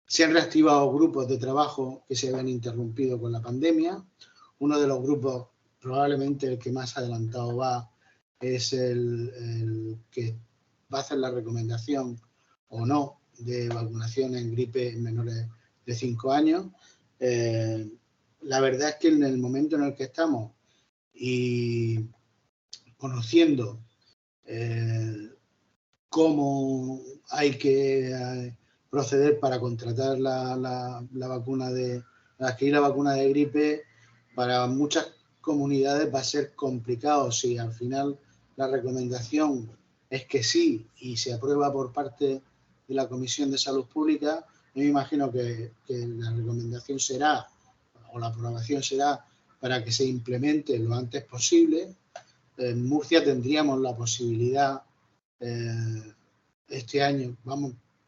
Se han reactivado grupos de trabajo que se habían interrumpido con la pandemia. Uno de los grupos, probablemente el que más adelantado va, es el que va a hacer la recomendación o no de vacunación en gripe en menores de 5 años. La verdad es que en el momento en el que estamos y conociendo cómo hay que proceder para contratar adquirir la vacuna de gripe, para muchas comunidades va a ser complicado. Si al final la recomendación es que sí y se aprueba por parte de la Comisión de Salud Pública, yo me imagino que la recomendación será, o la aprobación será, para que se implemente lo antes posible. En Murcia tendríamos la posibilidad este año,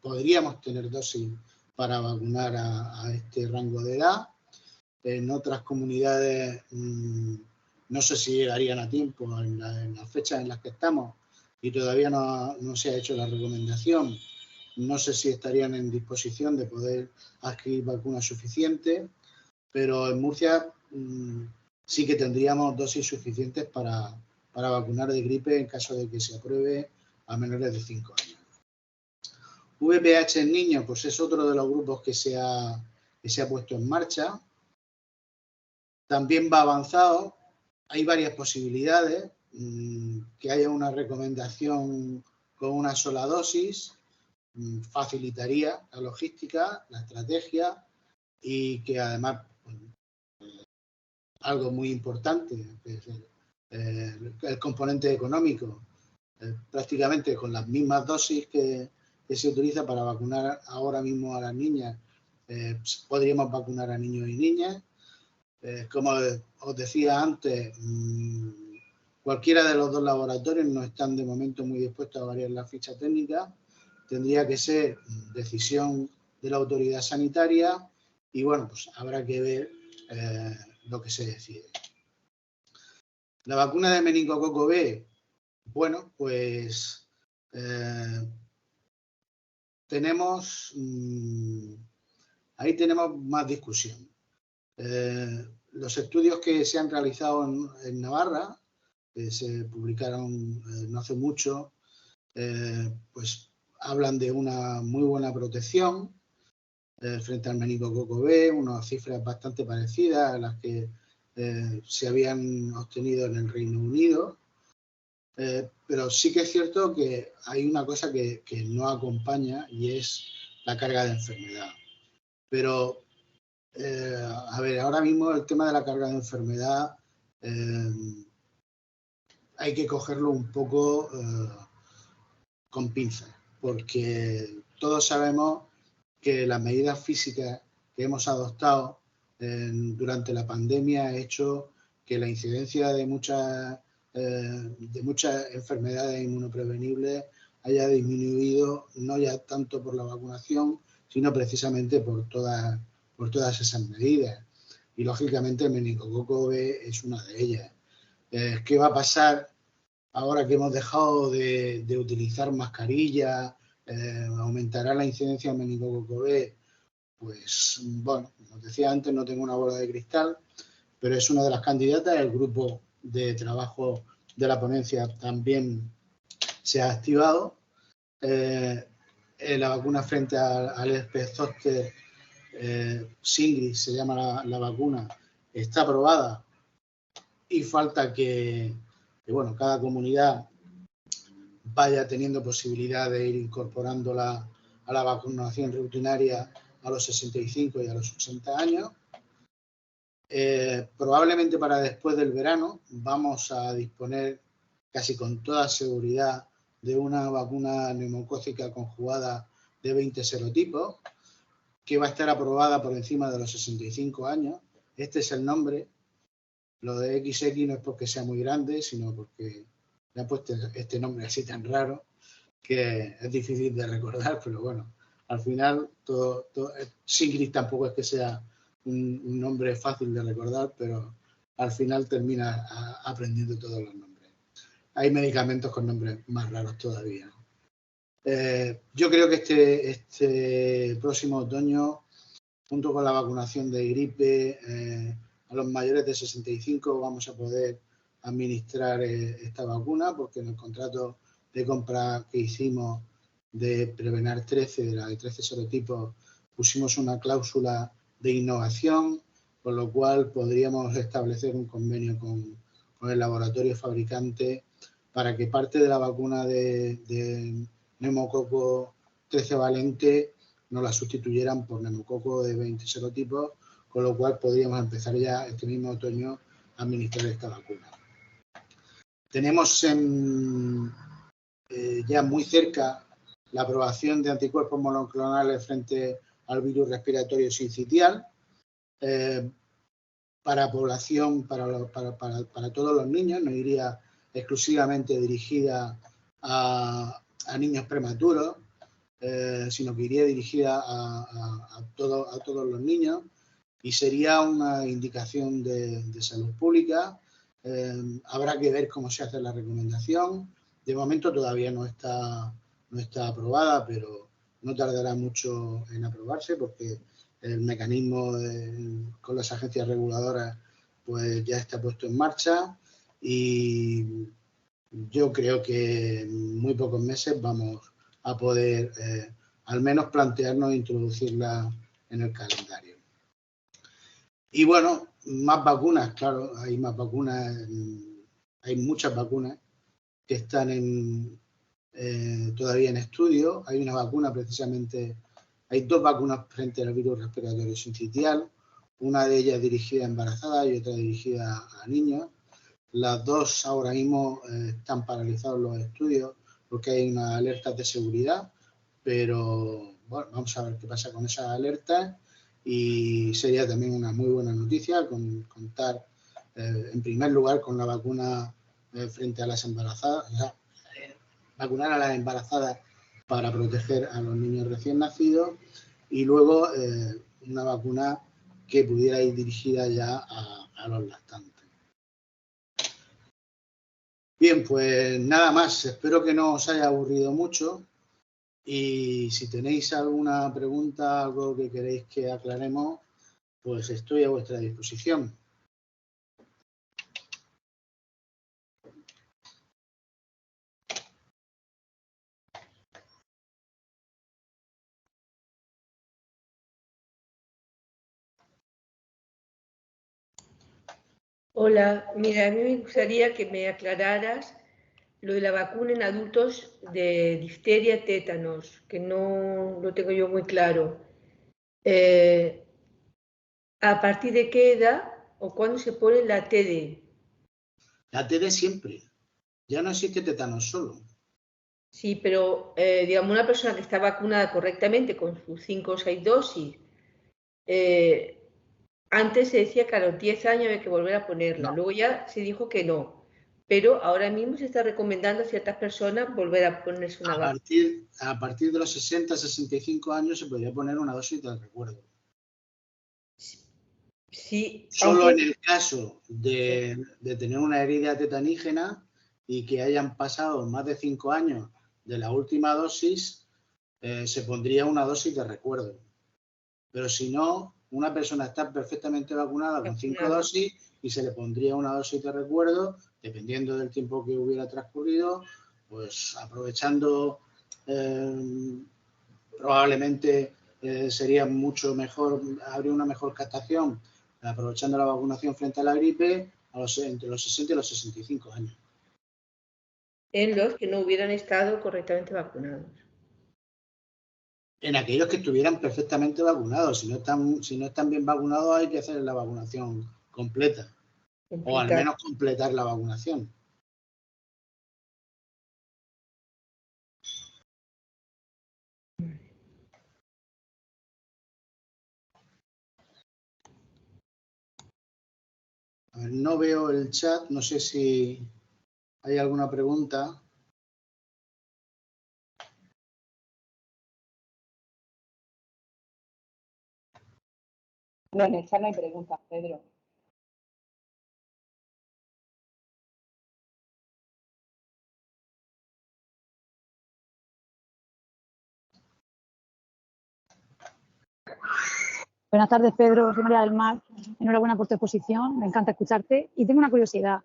podríamos tener dosis para vacunar a este rango de edad. En otras comunidades no sé si llegarían a tiempo en las fechas en las que estamos y todavía no se ha hecho la recomendación. No sé si estarían en disposición de poder adquirir vacunas suficientes, pero en Murcia sí que tendríamos dosis suficientes para vacunar de gripe en caso de que se apruebe a menores de 5 años. VPH en niños, pues es otro de los grupos que se ha puesto en marcha. También va avanzado. Hay varias posibilidades. Que haya una recomendación con una sola dosis facilitaría la logística, la estrategia y que además algo muy importante, el componente económico, prácticamente con las mismas dosis que se utiliza para vacunar ahora mismo a las niñas, podríamos vacunar a niños y niñas. Como os decía antes, cualquiera de los dos laboratorios no están de momento muy dispuestos a variar la ficha técnica. Tendría que ser decisión de la autoridad sanitaria y bueno, pues habrá que ver lo que se decide. La vacuna de meningococo B, bueno, pues ahí tenemos más discusión. Los estudios que se han realizado en Navarra, que se publicaron no hace mucho, pues hablan de una muy buena protección frente al meningococo B, unas cifras bastante parecidas a las que se habían obtenido en el Reino Unido. Pero sí que es cierto que hay una cosa que no acompaña y es la carga de enfermedad. Pero, a ver, ahora mismo el tema de la carga de enfermedad hay que cogerlo un poco con pinzas, porque todos sabemos que las medidas físicas que hemos adoptado durante la pandemia ha hecho que la incidencia de muchas enfermedades inmunoprevenibles haya disminuido, no ya tanto por la vacunación, sino precisamente por todas esas medidas. Y lógicamente el meningococo B es una de ellas. ¿Qué va a pasar ahora que hemos dejado de utilizar mascarillas? ¿Aumentará la incidencia del meningococo B? Pues bueno, como decía antes, no tengo una bola de cristal, pero es una de las candidatas. El grupo de trabajo de la ponencia también se ha activado. La vacuna frente al herpes zóster, Shingrix se llama la vacuna, está aprobada y falta que bueno, cada comunidad vaya teniendo posibilidad de ir incorporándola a la vacunación rutinaria a los 65 y a los 80 años. Probablemente para después del verano vamos a disponer casi con toda seguridad de una vacuna neumocócica conjugada de 20 serotipos que va a estar aprobada por encima de los 65 años. Este es el nombre. Lo de XX no es porque sea muy grande, sino porque le han puesto este nombre así tan raro que es difícil de recordar, pero bueno, al final Shingrix tampoco es que sea un nombre fácil de recordar, pero al final termina aprendiendo todos los nombres. Hay medicamentos con nombres más raros todavía. Yo creo que este próximo otoño, junto con la vacunación de gripe, a los mayores de 65 vamos a poder administrar esta vacuna, porque en el contrato de compra que hicimos de Prevenar 13, de la de 13 serotipos, pusimos una cláusula de innovación, con lo cual podríamos establecer un convenio con el laboratorio fabricante para que parte de la vacuna de neumococo 13 valente nos la sustituyeran por neumococo de 20 serotipos, con lo cual podríamos empezar ya este mismo otoño a administrar esta vacuna. Tenemos ya muy cerca la aprobación de anticuerpos monoclonales frente al virus respiratorio sincitial para población, para todos los niños, no iría exclusivamente dirigida a niños prematuros, sino que iría dirigida a todos los niños y sería una indicación de salud pública. Habrá que ver cómo se hace la recomendación. De momento todavía no está aprobada, pero no tardará mucho en aprobarse porque el mecanismo con las agencias reguladoras pues ya está puesto en marcha y yo creo que en muy pocos meses vamos a poder al menos plantearnos introducirla en el calendario. Y bueno, más vacunas, claro, hay más vacunas, hay muchas vacunas que están todavía en estudio. Hay una vacuna precisamente, hay dos vacunas frente al virus respiratorio sincitial, una de ellas dirigida a embarazadas y otra dirigida a niños. Las dos ahora mismo están paralizados los estudios porque hay unas alertas de seguridad, pero bueno, vamos a ver qué pasa con esas alertas y sería también una muy buena noticia contar en primer lugar con la vacuna frente a las embarazadas, o sea, vacunar a las embarazadas para proteger a los niños recién nacidos y luego una vacuna que pudiera ir dirigida ya a los lactantes. Bien, pues nada más. Espero que no os haya aburrido mucho y si tenéis alguna pregunta, algo que queréis que aclaremos, pues estoy a vuestra disposición. Hola, mira, a mí me gustaría que me aclararas lo de la vacuna en adultos de difteria, tétanos, que no lo tengo yo muy claro. ¿A partir de qué edad o cuándo se pone la TD? La TD siempre. Ya no existe tétanos solo. Sí, pero digamos, una persona que está vacunada correctamente con sus 5 o 6 dosis, eh, antes se decía que a los 10 años había que volver a ponerla, No. luego ya se dijo que no, pero ahora mismo se está recomendando a ciertas personas volver a ponerse una vacuna. A partir de los 60-65 años se podría poner una dosis de recuerdo. Sí, Solo aunque en el caso de tener una herida tetanígena y que hayan pasado más de 5 años de la última dosis, se pondría una dosis de recuerdo. Pero si no, una persona está perfectamente vacunada con 5 vacunada. dosis y se le pondría una dosis de recuerdo, dependiendo del tiempo que hubiera transcurrido, pues aprovechando, probablemente sería mucho mejor, habría una mejor captación aprovechando la vacunación frente a la gripe entre los 60 y los 65 años. En los que no hubieran estado correctamente vacunados. En aquellos que estuvieran perfectamente vacunados, si no están bien vacunados hay que hacer la vacunación completa. O al menos completar la vacunación. A ver, no veo el chat, no sé si hay alguna pregunta. No, en el chat no hay preguntas, Pedro. Buenas tardes, Pedro. Soy María del Mar. Enhorabuena por tu exposición. Me encanta escucharte. Y tengo una curiosidad.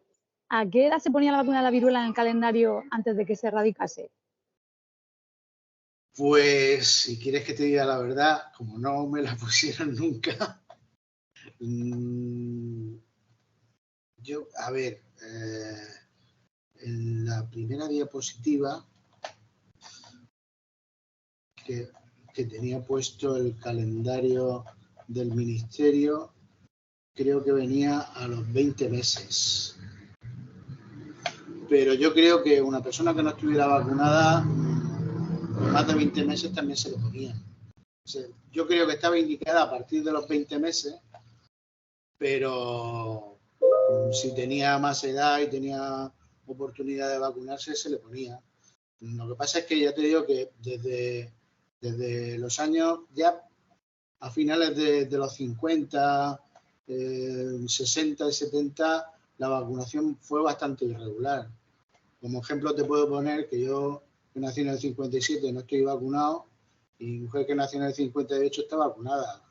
¿A qué edad se ponía la vacuna de la viruela en el calendario antes de que se erradicase? Pues, si quieres que te diga la verdad, como no me la pusieron nunca, yo, a ver, en la primera diapositiva que tenía puesto el calendario del ministerio, creo que venía a los 20 meses. Pero yo creo que una persona que no estuviera vacunada, más de 20 meses también se le ponía. O sea, yo creo que estaba indicada a partir de los 20 meses, pero si tenía más edad y tenía oportunidad de vacunarse, se le ponía. Lo que pasa es que ya te digo que desde los años, ya a finales de los 50, 60 y 70, la vacunación fue bastante irregular. Como ejemplo te puedo poner que yo nací en el 57 y no estoy vacunado, y mi mujer que nació en el 58 está vacunada.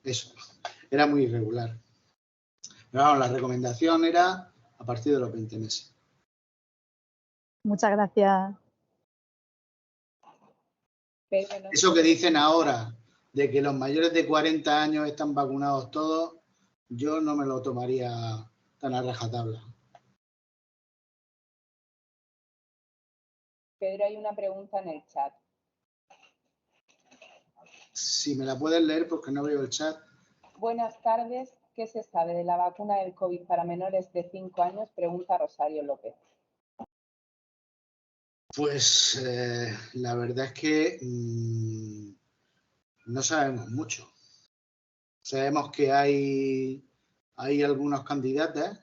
Eso, era muy irregular. Pero vamos, la recomendación era a partir de los 20 meses. Muchas gracias. Pedro, no. Eso que dicen ahora, de que los mayores de 40 años están vacunados todos, yo no me lo tomaría tan a rajatabla. Pedro, hay una pregunta en el chat. Si me la puedes leer, porque no veo el chat. Buenas tardes. ¿Qué se sabe de la vacuna del COVID para menores de 5 años? Pregunta Rosario López. Pues la verdad es que no sabemos mucho. Sabemos que hay algunos candidatos,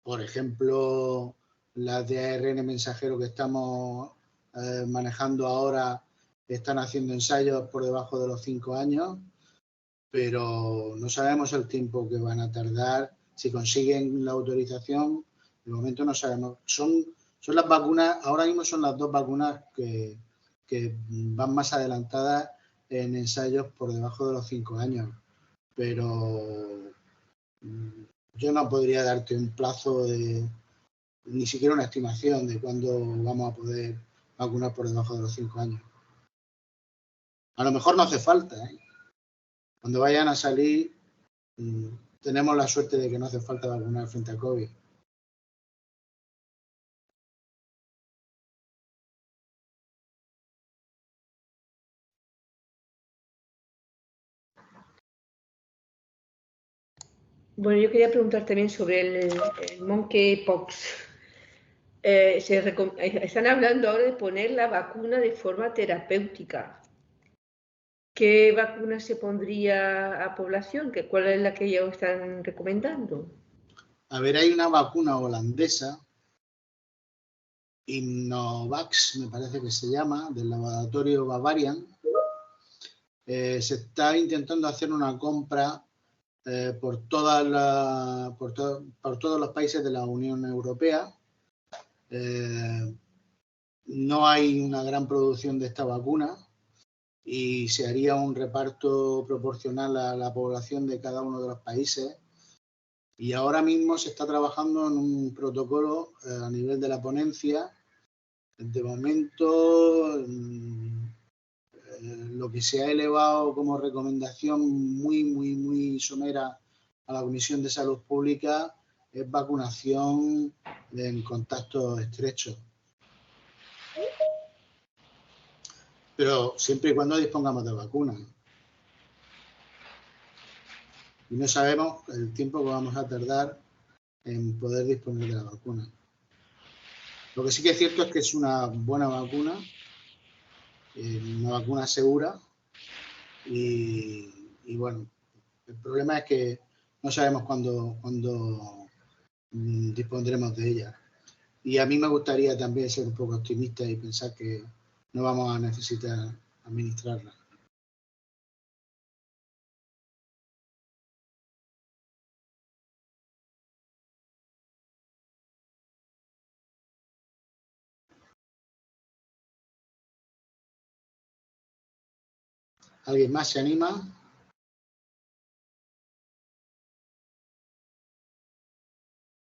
por ejemplo, las de ARN mensajero que estamos manejando ahora, están haciendo ensayos por debajo de los 5 años, pero no sabemos el tiempo que van a tardar. Si consiguen la autorización, de momento no sabemos. Son las vacunas, ahora mismo son las dos vacunas que van más adelantadas en ensayos por debajo de los 5 años, pero yo no podría darte un plazo ni siquiera una estimación de cuándo vamos a poder vacunar por debajo de los 5 años. A lo mejor no hace falta, ¿eh? Cuando vayan a salir, tenemos la suerte de que no hace falta vacunar frente a COVID. Bueno, yo quería preguntar también sobre el monkeypox. Están hablando ahora de poner la vacuna de forma terapéutica. ¿Qué vacuna se pondría a población? ¿Cuál es la que ellos están recomendando? A ver, hay una vacuna holandesa, Innovax, me parece que se llama, del laboratorio Bavarian. Se está intentando hacer una compra por todos los países de la Unión Europea. No hay una gran producción de esta vacuna y se haría un reparto proporcional a la población de cada uno de los países. Y ahora mismo se está trabajando en un protocolo a nivel de la ponencia. De momento, lo que se ha elevado como recomendación muy somera a la Comisión de Salud Pública es vacunación en contactos estrechos. Pero siempre y cuando dispongamos de vacunas. Y no sabemos el tiempo que vamos a tardar en poder disponer de la vacuna. Lo que sí que es cierto es que es una buena vacuna, una vacuna segura y bueno, el problema es que no sabemos cuándo dispondremos de ella. Y a mí me gustaría también ser un poco optimista y pensar que no vamos a necesitar administrarla. ¿Alguien más se anima?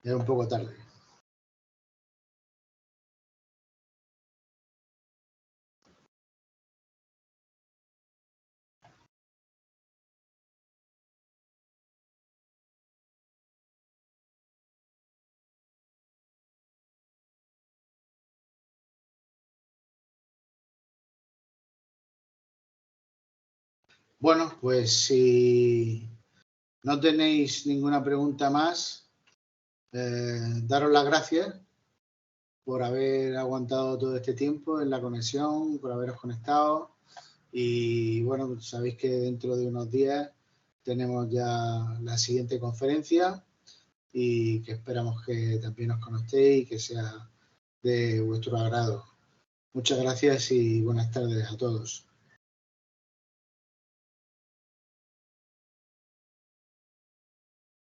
Es un poco tarde. Bueno, pues si no tenéis ninguna pregunta más, daros las gracias por haber aguantado todo este tiempo en la conexión, por haberos conectado. Y bueno, sabéis que dentro de unos días tenemos ya la siguiente conferencia y que esperamos que también os conozcáis y que sea de vuestro agrado. Muchas gracias y buenas tardes a todos.